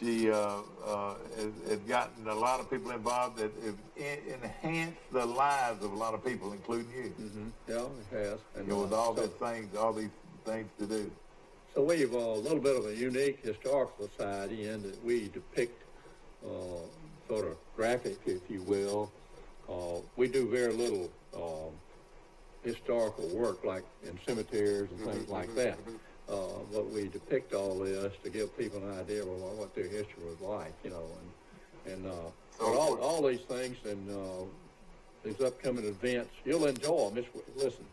A: she has gotten a lot of people involved that have enhanced the lives of a lot of people, including you.
D: Mm-hmm. Yeah, it has. And
A: with all these things to do.
D: So we've a little bit of a unique historical society in that we depict sort of graphic, if you will. We do very little historical work like in cemeteries and things like that. But we depict all this to give people an idea of what their history was like, and all these things and these upcoming events, you'll enjoy them. Listen,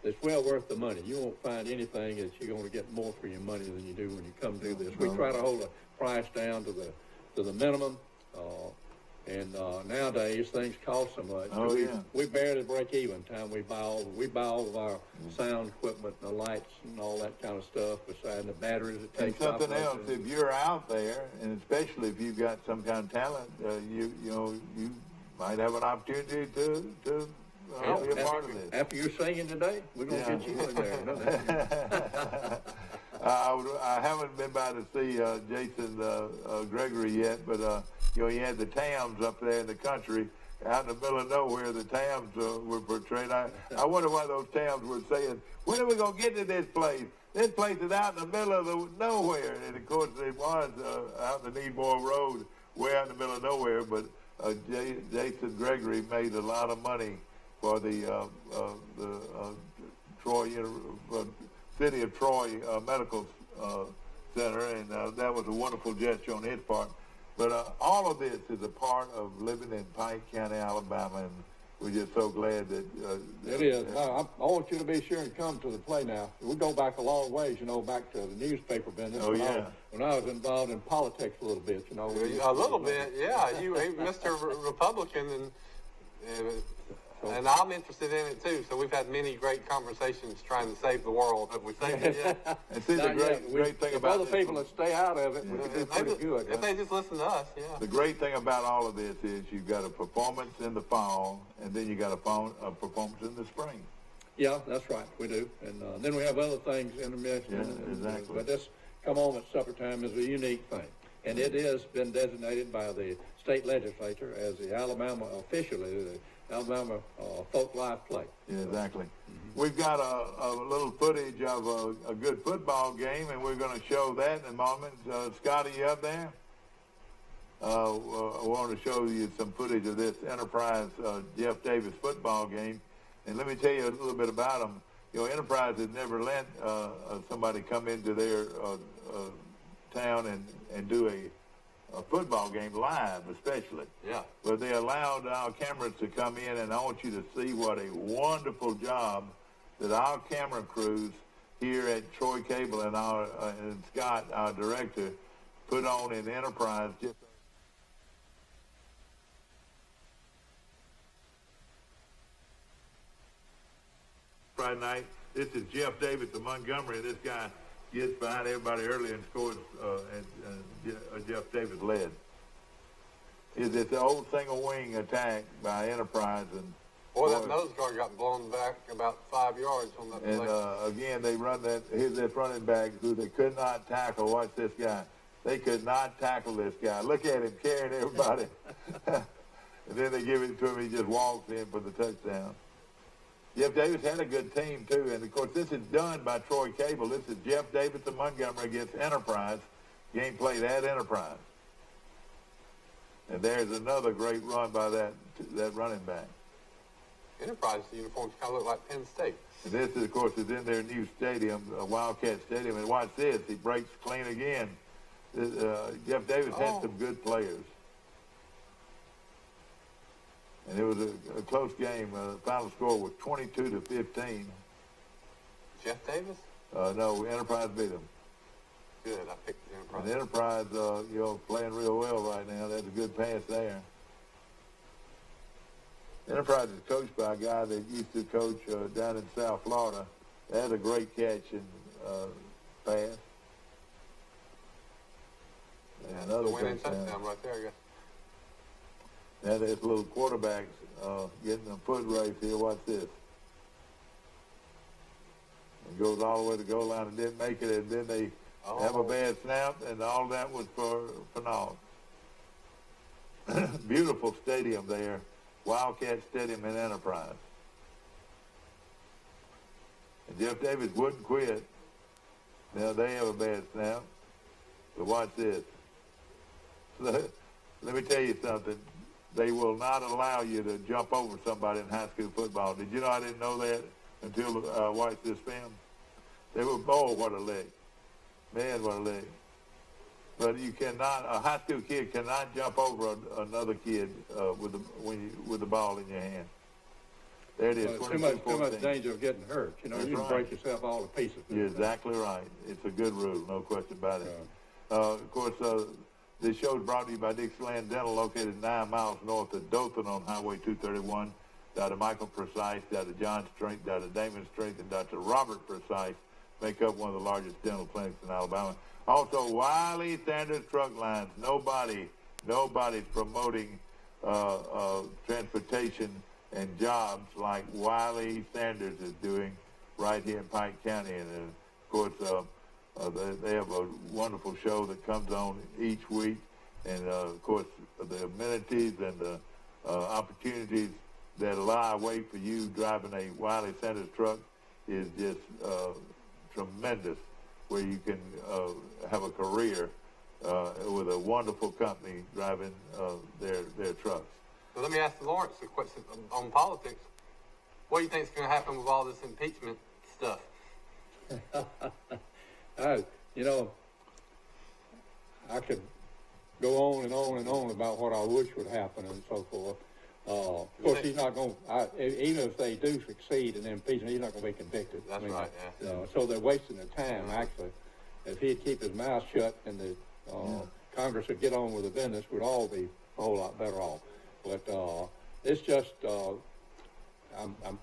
D: it's well worth the money. You won't find anything that you're going to get more for your money than you do when you come do this. We try to hold the price down to the minimum. And nowadays things cost so much. We barely break even time we buy all of our sound equipment, and the lights and all that kind of stuff, besides the batteries it takes.
A: And something else, if you're out there, and especially if you've got some kind of talent, you might have an opportunity to be a part of this.
D: After you're singing today, we're going to get you in there.
A: I haven't been by to see Jason Gregory yet, but he had the Tams up there in the country, out in the middle of nowhere. The Tams were portrayed. I wonder why those Tams were saying, "When are we gonna get to this place? This place is out in the middle of nowhere." And of course, it was out in the Needmore Road, way out in the middle of nowhere. But Jason Gregory made a lot of money for the Troy City of Troy Medical Center, and that was a wonderful gesture on his part. But all of this is a part of living in Pike County, Alabama, and we're just so glad that...
D: it is. I want you to be sure and come to the play now. We go back a long ways, back to the newspaper business. When I was involved in politics a little bit,
B: A little bit, yeah. You Mr. Republican, and I'm interested in it too. So we've had many great conversations trying to save the world. Have we saved it yet?
A: And see, the great thing about
D: other people that stay out of it, we can do pretty good.
B: If they just listen to us,
A: The great thing about all of this is you've got a performance in the fall, and then you got a performance in the spring.
D: Yeah, that's right. We do, and then we have other things intermixed.
A: Yeah, exactly.
D: But this come home at supper time is a unique thing, and it has been designated by the state legislature as the Alabama Alabama folk life play.
A: Yeah, exactly. Mm-hmm. We've got a little footage of a good football game, and we're going to show that in a moment. Scotty, you up there? I want to show you some footage of this Enterprise Jeff Davis football game. And let me tell you a little bit about them. Enterprise has never let somebody come into their town and do a football game live, especially.
B: Yeah.
A: But they allowed our cameras to come in, and I want you to see what a wonderful job that our camera crews here at Troy Cable and Scott, our director, put on in Enterprise. Friday night. This is Jeff Davis of Montgomery. This guy gets behind everybody early and scores, and Jeff Davis led. It's the old single wing attack by Enterprise, and
B: Boy, that nose guard got blown back about 5 yards on that
A: And
B: play.
A: again, they run that. Here's this running back who they could not tackle. Watch this guy. They could not tackle this guy. Look at him carrying everybody. And then they give it to him. He just walks in for the touchdown. Jeff Davis had a good team, too. And, of course, this is done by Troy Cable. This is Jeff Davis of Montgomery against Enterprise. Game played at Enterprise. And there's another great run by that running back.
B: Enterprise uniforms kind of look like Penn State.
A: And this, of course, is in their new stadium, Wildcat Stadium. And watch this. He breaks clean again. Jeff Davis had some good players. And it was a close game. The final score was 22-15.
B: Jeff Davis?
A: No, Enterprise beat them.
B: Good, I picked the Enterprise.
A: And Enterprise, playing real well right now. That's a good pass there. Enterprise is coached by a guy that used to coach down in South Florida. That's a great catch and pass. And another
B: winning touchdown right there, I guess.
A: Now there's little quarterbacks getting a foot race here. Watch this. It goes all the way to the goal line and didn't make it, and then they have a bad snap, and all that was for naught. Beautiful stadium there, Wildcat Stadium in Enterprise. And Jeff Davis wouldn't quit. Now they have a bad snap. But watch this. Let me tell you something. They will not allow you to jump over somebody in high school football. Did you know I didn't know that until I watched this film? They were, what a leg. Man, what a leg. But you cannot, a high school kid cannot jump over another kid with the ball in your hand. There it is,
D: too much danger of getting hurt. You know, you can break yourself all to pieces.
A: You're exactly right. It's a good rule, no question about it. Of course, this show is brought to you by Dixieland Dental, located 9 miles north of Dothan on Highway 231. Dr. Michael Precise, Dr. John Strength, Dr. Damon Strength, and Dr. Robert Precise make up one of the largest dental clinics in Alabama. Also, Wiley Sanders Truck Lines. Nobody's promoting transportation and jobs like Wiley Sanders is doing right here in Pike County. And, of course, they have a wonderful show that comes on each week. And, of course, the amenities and the opportunities that lie await for you driving a Wiley Sanders truck is just tremendous, where you can have a career with a wonderful company driving their trucks.
B: So let me ask Lawrence a question on politics. What do you think is going to happen with all this impeachment stuff?
D: You know, I could go on and on and on about what I wish would happen and so forth. Of course, he's not going to, even if they do succeed in impeachment, he's not going to be convicted.
B: That's right, yeah.
D: So they're wasting their time, actually. If he'd keep his mouth shut and the Congress would get on with the business, we'd all be a whole lot better off. But it's just, I'm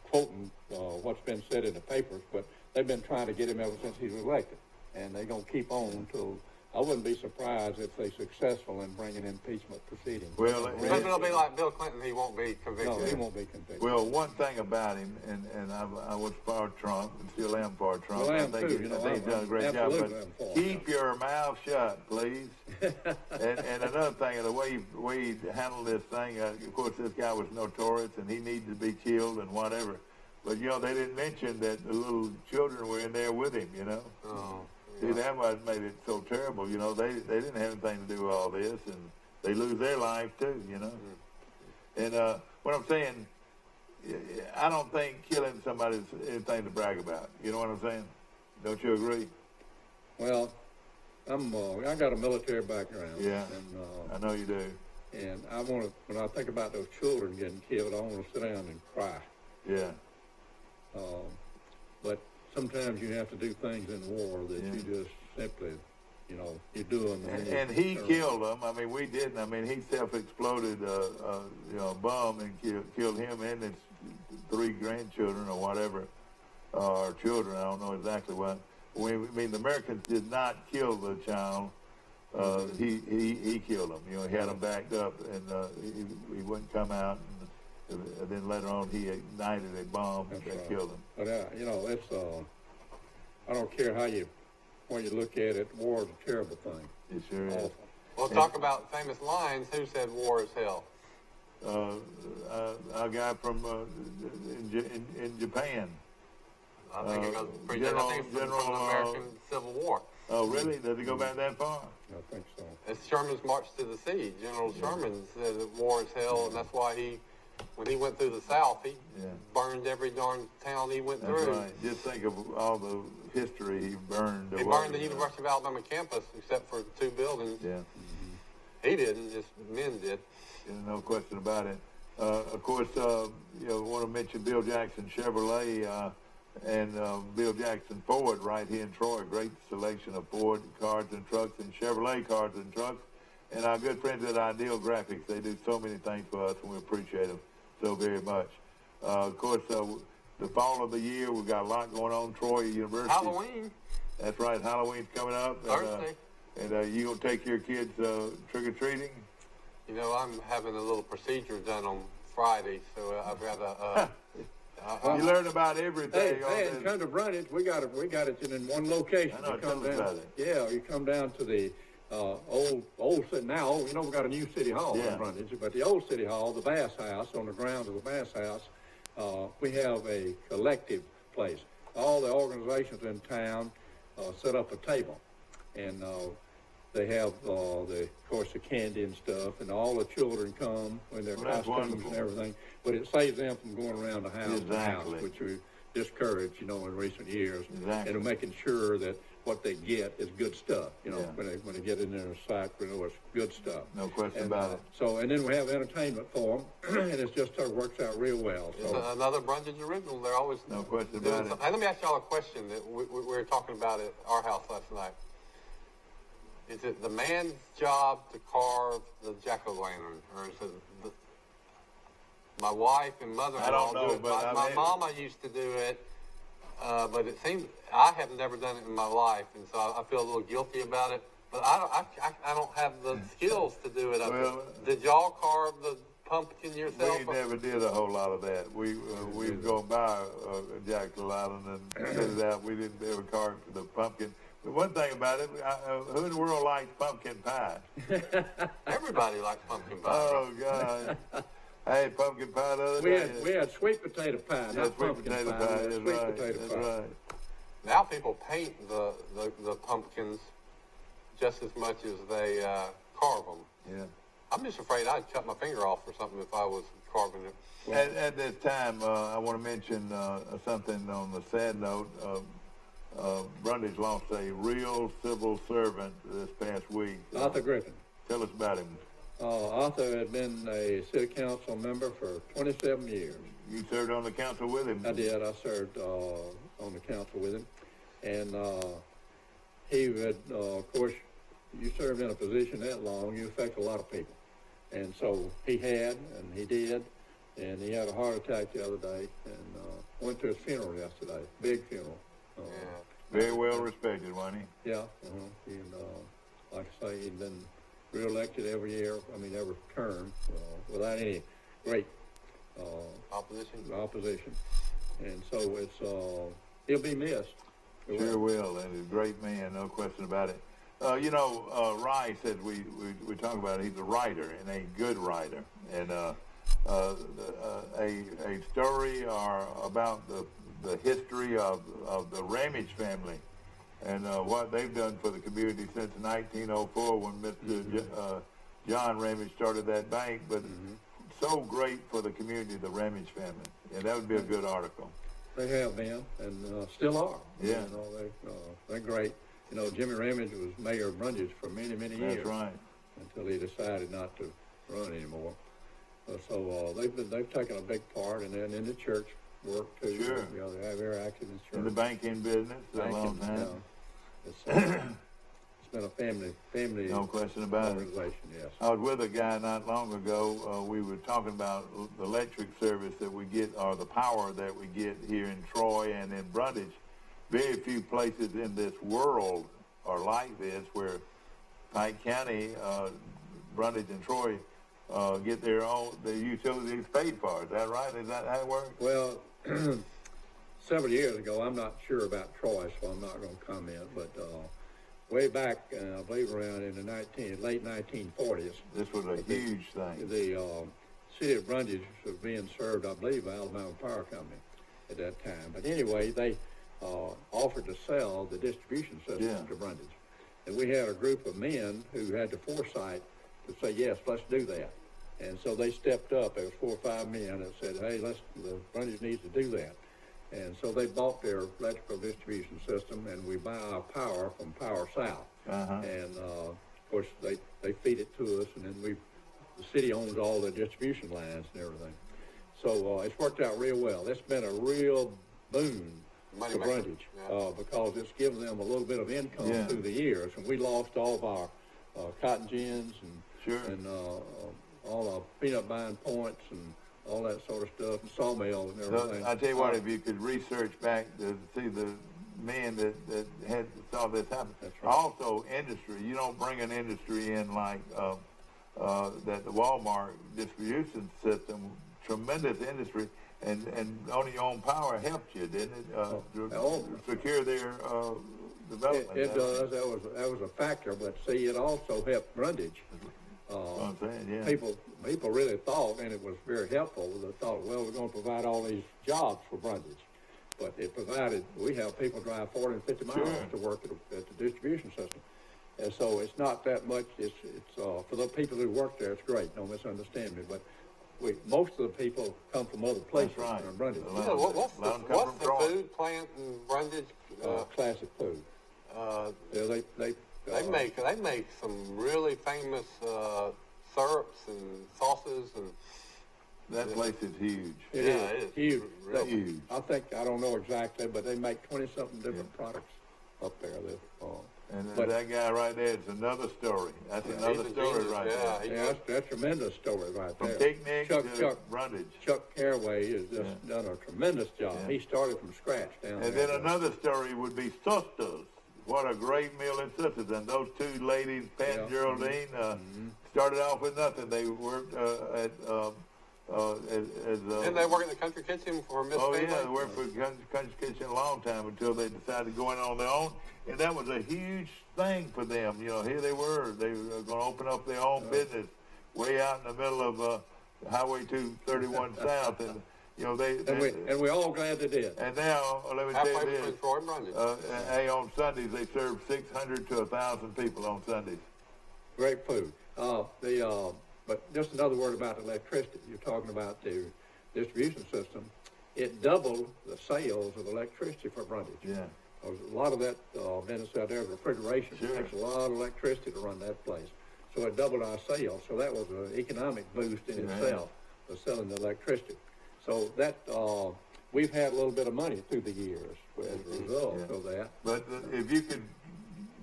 D: quoting what's been said in the papers, but they've been trying to get him ever since he was elected. And they're going to keep on until, I wouldn't be surprised if they're successful in bringing impeachment proceedings.
A: Well,
B: it'll be like Bill Clinton, he won't be convicted.
D: No, he won't be convicted.
A: Well, one thing about him, and I was for Trump and still am for Trump.
D: Well, I
A: think
D: too,
A: he's done a great job. But keep your mouth shut, please. and another thing, the way he handled this thing, of course, this guy was notorious and he needed to be killed and whatever. But, they didn't mention that the little children were in there with him,
B: Oh.
A: See, that what made it so terrible. They didn't have anything to do with all this, and they lose their life too. And what I'm saying, I don't think killing somebody is anything to brag about. You know what I'm saying? Don't you agree?
D: Well, I got a military background.
A: Yeah,
D: and,
A: I know you do.
D: And I want to, when I think about those children getting killed, I want to sit down and cry.
A: Yeah.
D: But sometimes you have to do things in war that you just simply, you do them.
A: And he killed them. I mean, we didn't. I mean, he self-exploded a bomb and killed him and his 3 grandchildren or whatever, or children. I don't know exactly what. I mean, the Americans did not kill the child. He killed him. He had him backed up, and he wouldn't come out. And then later on, he ignited a bomb that killed him.
D: But you know, it's I don't care how you look at it. War is a terrible thing.
A: It sure is.
D: Awful.
B: Well, talk about famous lines. Who said war is hell?
A: A guy from in Japan.
B: I think it goes pretty good. I think it's from the American Civil War.
A: Oh, really? Does it go back that far?
D: I think so.
B: It's Sherman's March to the Sea. General Sherman said that war is hell, and that's why when he went through the South, he burned every darn town he went through.
A: Right. Just think of all the history he burned.
B: He burned the University of Alabama campus, except for 2 buildings.
A: Yeah.
B: He didn't, just men did.
A: Yeah, no question about it. Of course, you know, I want to mention Bill Jackson Chevrolet and Bill Jackson Ford right here in Troy. Great selection of Ford cars and trucks and Chevrolet cars and trucks. And our good friends at Ideal Graphics, they do so many things for us, and we appreciate them so very much. Of course, the fall of the year, we've got a lot going on. Troy University.
B: Halloween.
A: That's right. Halloween's coming up.
B: Thursday.
A: And you going to take your kids trick-or-treating?
B: You know, I'm having a little procedure done on Friday, so I've got to...
A: you learn about everything.
D: Hey, and come to Brundage, we got it in one location.
A: I know, tell us about it.
D: Yeah, you come down to the old city. Now, you know, we got a new city hall in Brundage, but the old city hall, the Bass House, on the grounds of the Bass House, we have a collective place. All the organizations in town set up a table, and they have, of course, the candy and stuff, and all the children come in their costumes and everything. But it saves them from going around the house to house, which we discouraged, you know, in recent years, and making sure that what they get is good stuff. You know, when they get in their site, we know it's good stuff.
A: No question about it.
D: So, and then we have entertainment for them, and it just works out real well. So
B: it's another Brundage original. They're always
A: no question about it.
B: Hey, let me ask y'all a question that we were talking about at our house last night. Is it the man's job to carve the jack-o'-lantern, or is it my wife and mother-in-law do it? My mama used to do it, but it seems I have never done it in my life, and so I feel a little guilty about it. But I don't have the skills to do it. Well, did y'all carve the pumpkin yourself?
A: We never did a whole lot of that. We'd go buy a jack-o'-lantern and set it out. We didn't ever carve the pumpkin. The one thing about it, who in the world likes pumpkin pie?
B: Everybody likes pumpkin pie.
A: Oh, God. I had pumpkin pie the other day.
D: We had sweet potato pie, not
A: sweet potato pie. That's right.
B: Now people paint the pumpkins just as much as they carve them.
A: Yeah.
B: I'm just afraid I'd cut my finger off or something if I was carving it.
A: At this time, I want to mention something on the sad note. Brundage lost a real civil servant this past week.
D: Arthur Griffin.
A: Tell us about him.
D: Arthur had been a city council member for 27 years.
A: You served on the council with him?
D: I did. I served on the council with him. And he would, of course, you served in a position that long, you affect a lot of people. And so he had, and he did, and he had a heart attack the other day, and went to his funeral yesterday, big funeral.
A: Very well respected, wasn't he?
D: Yeah. And like I say, he'd been reelected every year, every term, without any great opposition. And so it's he'll be missed.
A: Sure will, and he's a great man, no question about it. Rice, as we talk about it, he's a writer, and a good writer. And a story about the history of the Ramage family and what they've done for the community since 1904 when Mr. John Ramage started that bank, but so great for the community, the Ramage family. And that would be a good article.
D: They have been, and still are.
A: Yeah.
D: They're great. Jimmy Ramage was mayor of Brundage for many, many years.
A: That's right.
D: Until he decided not to run anymore. So they've taken a big part, and then in the church work too.
A: Sure.
D: They're very active in the church.
A: In the banking business, a long time.
D: It's been a family.
A: No question about
D: organization,
A: it.
D: Yes.
A: I was with a guy not long ago. We were talking about the electric service that we get, or the power that we get here in Troy and in Brundage. Very few places in this world are like this, where Pike County, Brundage and Troy get their utilities paid for. Is that right? Is that how it works?
D: Well, several years ago, I'm not sure about Troy, so I'm not going to comment, but way back, I believe around in the late 1940s.
A: This was a huge thing.
D: The city of Brundage was being served, I believe, by Alabama Power Company at that time. But anyway, they offered to sell the distribution system to Brundage. And we had a group of men who had the foresight to say, yes, let's do that. And so they stepped up. There was 4 or 5 men that said, hey, the Brundage needs to do that. And so they bought their electrical distribution system, and we buy our power from Power South. And, of course, they feed it to us, and then the city owns all the distribution lines and everything. So it's worked out real well. It's been a real boon to Brundage because it's given them a little bit of income through the years. And we lost all of our cotton gins and all our peanut buying points and all that sort of stuff, and sawmill and everything.
A: So, I tell you what, if you could research back to see the men that had saw this happen.
D: That's right.
A: Also, industry. You don't bring an industry in like that the Walmart distribution system, tremendous industry, and owning your own power helped you, didn't it? Secure their development.
D: It does. That was a factor, but see, it also helped Brundage.
A: I'm saying,
D: People really thought, and it was very helpful, they thought, well, we're going to provide all these jobs for Brundage. But it provided, we have people drive 40 and 50 miles to work at the distribution system. And so it's not that much, it's for the people who work there, it's great, don't misunderstand me, but most of the people come from other places in Brundage.
B: What's the food plant in Brundage?
D: Classic food.
B: They make some really famous syrups and sauces, and
A: that place is huge.
D: It is huge.
B: Real
A: huge.
D: I don't know exactly, but they make 20-something different products up there.
A: And that guy right there is another story. That's another story right there.
D: That's a tremendous story right there.
A: From picnic to Brundage.
D: Chuck Caraway has just done a tremendous job. Yeah. He started from scratch down there.
A: And then another story would be Sisters. What a great meal in Sisters. And those two ladies, Pat and Geraldine, started off with nothing. They worked
B: didn't they work in the country kitchen for Miss Family?
A: Yeah, they worked for the country kitchen a long time until they decided going on their own. And that was a huge thing for them. You know, here they were going to open up their own business way out in the middle of Highway 231 South. And, you know,
D: and we're all glad they did.
A: And now, let me tell you this. On Sundays, they serve 600 to 1,000 people on Sundays.
D: Great food. But just another word about electricity. You're talking about the distribution system. It doubled the sales of electricity for Brundage.
A: Yeah.
D: A lot of that business out there is refrigeration. It takes a lot of electricity to run that place. So it doubled our sales. So that was an economic boost in itself, of selling the electricity. So that we've had a little bit of money through the years as a result of that.
A: But if you could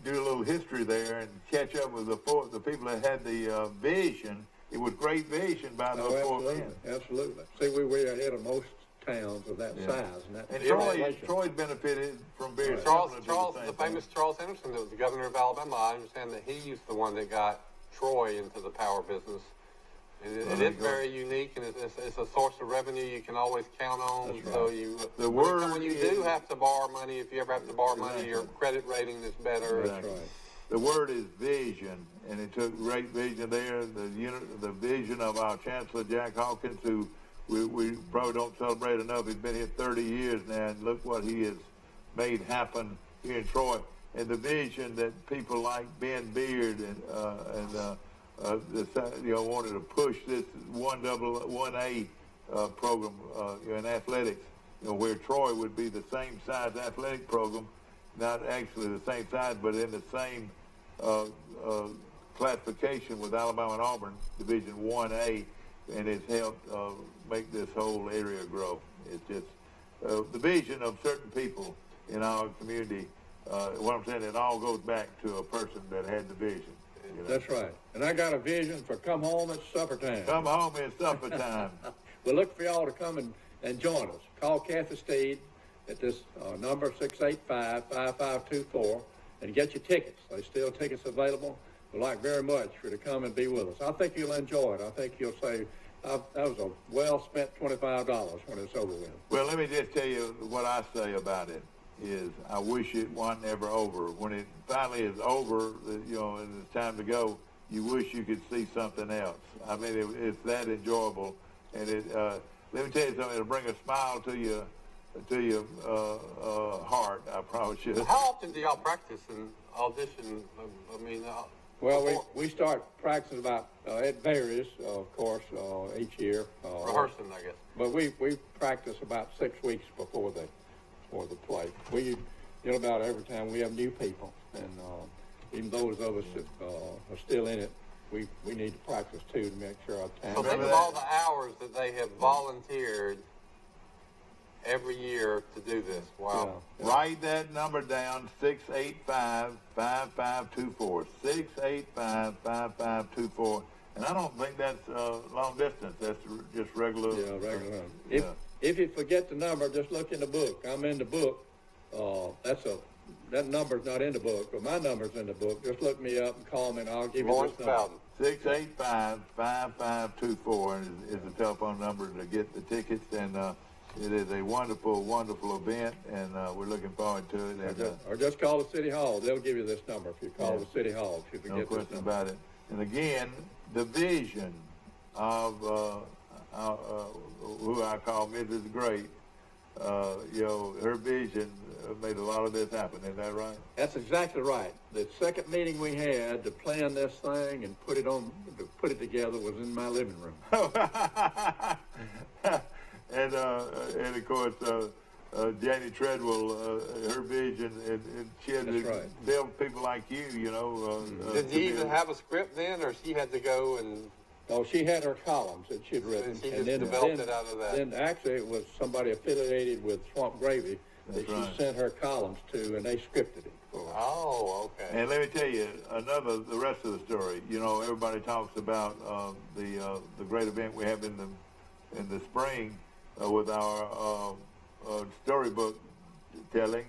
A: do a little history there and catch up with the people that had the vision, it was great vision by those four men.
D: Absolutely. See, we were ahead of most towns of that size.
A: And Troy's benefited from being
B: the famous Charles Henderson, that was the governor of Alabama. I understand that he's the one that got Troy into the power business. And it is very unique, and it's a source of revenue you can always count on.
D: That's right.
B: So when you do have to borrow money, if you ever have to borrow money, your credit rating is better.
A: That's right. The word is vision, and it took great vision there. The vision of our Chancellor Jack Hawkins, who we probably don't celebrate enough. He's been here 30 years now, and look what he has made happen here in Troy. And the vision that people like Ben Beard wanted to push this 1A program in athletics, where Troy would be the same size athletic program, not actually the same size, but in the same classification with Alabama and Auburn, Division 1A, and it's helped make this whole area grow. It's just the vision of certain people in our community. What I'm saying, it all goes back to a person that had the vision.
D: That's right. And I got a vision for come home at supper time.
A: Come home at supper time.
D: We'll look for y'all to come and join us. Call Kathy Steed at this number 685-5524 and get your tickets. There's still tickets available. would like very much for you to come and be with us. I think you'll enjoy it. I think you'll say, that was a well-spent $25 when it's over with.
A: Well, let me just tell you what I say about it is I wish it wasn't ever over. When it finally is over, you know, and it's time to go, you wish you could see something else. I mean, it's that enjoyable. And let me tell you something, it'll bring a smile to your heart, I promise you.
B: How often do y'all practice and audition? I mean,
D: well, we start practicing about, it varies, of course, each year.
B: Rehearsing, I guess.
D: But we practice about 6 weeks before the play. We, about every time we have new people, and even those of us that are still in it, we need to practice too to make sure our time.
B: So think of all the hours that they have volunteered every year to do this. Wow.
A: Yeah. Write that number down, 685-5524. 685-5524. And I don't think that's long distance. That's just regular.
D: Yeah, regular. If you forget the number, just look in the book. I'm in the book. That number's not in the book, but my number's in the book. Just look me up and call me, and I'll give you this number.
A: 685-5524 is the telephone number to get the tickets, and it is a wonderful, wonderful event, and we're looking forward to it.
D: Or just call the City Hall. They'll give you this number if you call the City Hall. If you forget
A: no question about it. And again, the vision of who I call Mrs. Great, her vision made a lot of this happen. Isn't that right?
D: That's exactly right. The second meeting we had to plan this thing and put it together was in my living room.
A: and of course, Janie Treadwell, her vision, and she had to build people like you,
B: Did you even have a script then, or she had to go and...
D: Oh, she had her columns that she'd written.
B: And she just developed it out of that.
D: Then actually it was somebody affiliated with Swamp Gravy that she sent her columns to, and they scripted it for her.
B: Oh, okay.
A: And let me tell you the rest of the story. Everybody talks about the great event we have in the spring with our storybook telling.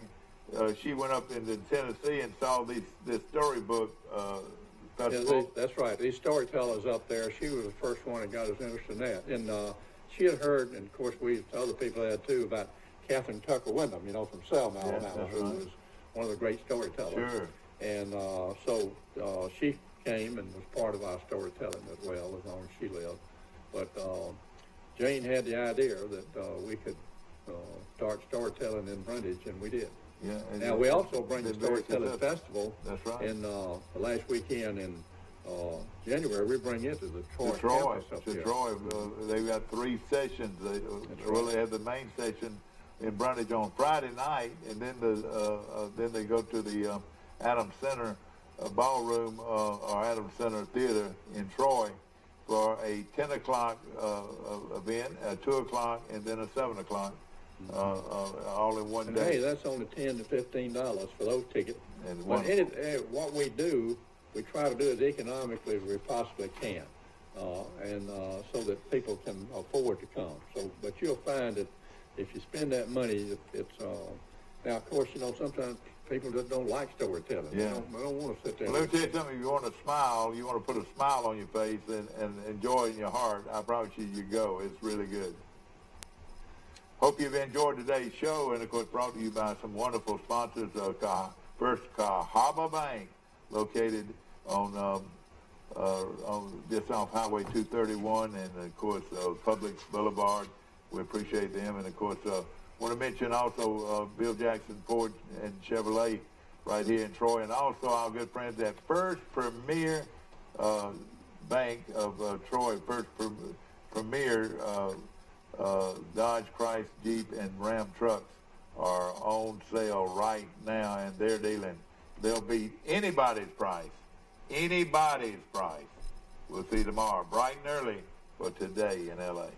A: She went up into Tennessee and saw this storybook festival.
D: Yeah, that's right. These storytellers up there, she was the first one that got us interested in that. And she had heard, and of course other people had too, about Catherine Tucker Wyndham, from Selma, Alabama, who was one of the great storytellers.
A: Sure.
D: And so she came and was part of our storytelling as well, as long as she lived. But Jane had the idea that we could start storytelling in Brundage, and we did.
A: Yeah.
D: Now, we also bring the Storytelling Festival.
A: That's right.
D: In the last weekend in January, we bring it to the Troy campus up here.
A: They've got 3 sessions. They have the main session in Brundage on Friday night, and then they go to the Adams Center Ballroom or Adams Center Theater in Troy for a 10 o'clock event, a 2 o'clock, and then a 7 o'clock. All in one day.
D: Hey, that's only $10 to $15 for those tickets. But what we do, we try to do as economically as we possibly can, and so that people can afford to come. But you'll find that if you spend that money, it's now, of course, sometimes people just don't like storytelling.
A: Yeah.
D: They don't want to sit there.
A: Well, let me tell you something. If you want to smile, you want to put a smile on your face and enjoy in your heart, I promise you go. It's really good. Hope you've enjoyed today's show, and of course brought to you by some wonderful sponsors. First, Cahaba Bank, located on just off Highway 231, and of course Publix Boulevard. We appreciate them, and of course want to mention also Bill Jackson Ford and Chevrolet right here in Troy, and also our good friends at First Premier Bank of Troy. First Premier. Dodge, Chrysler, Jeep, and Ram trucks are on sale right now, and they'll beat anybody's price. Anybody's price. We'll see you tomorrow, bright and early, for Today in L.A.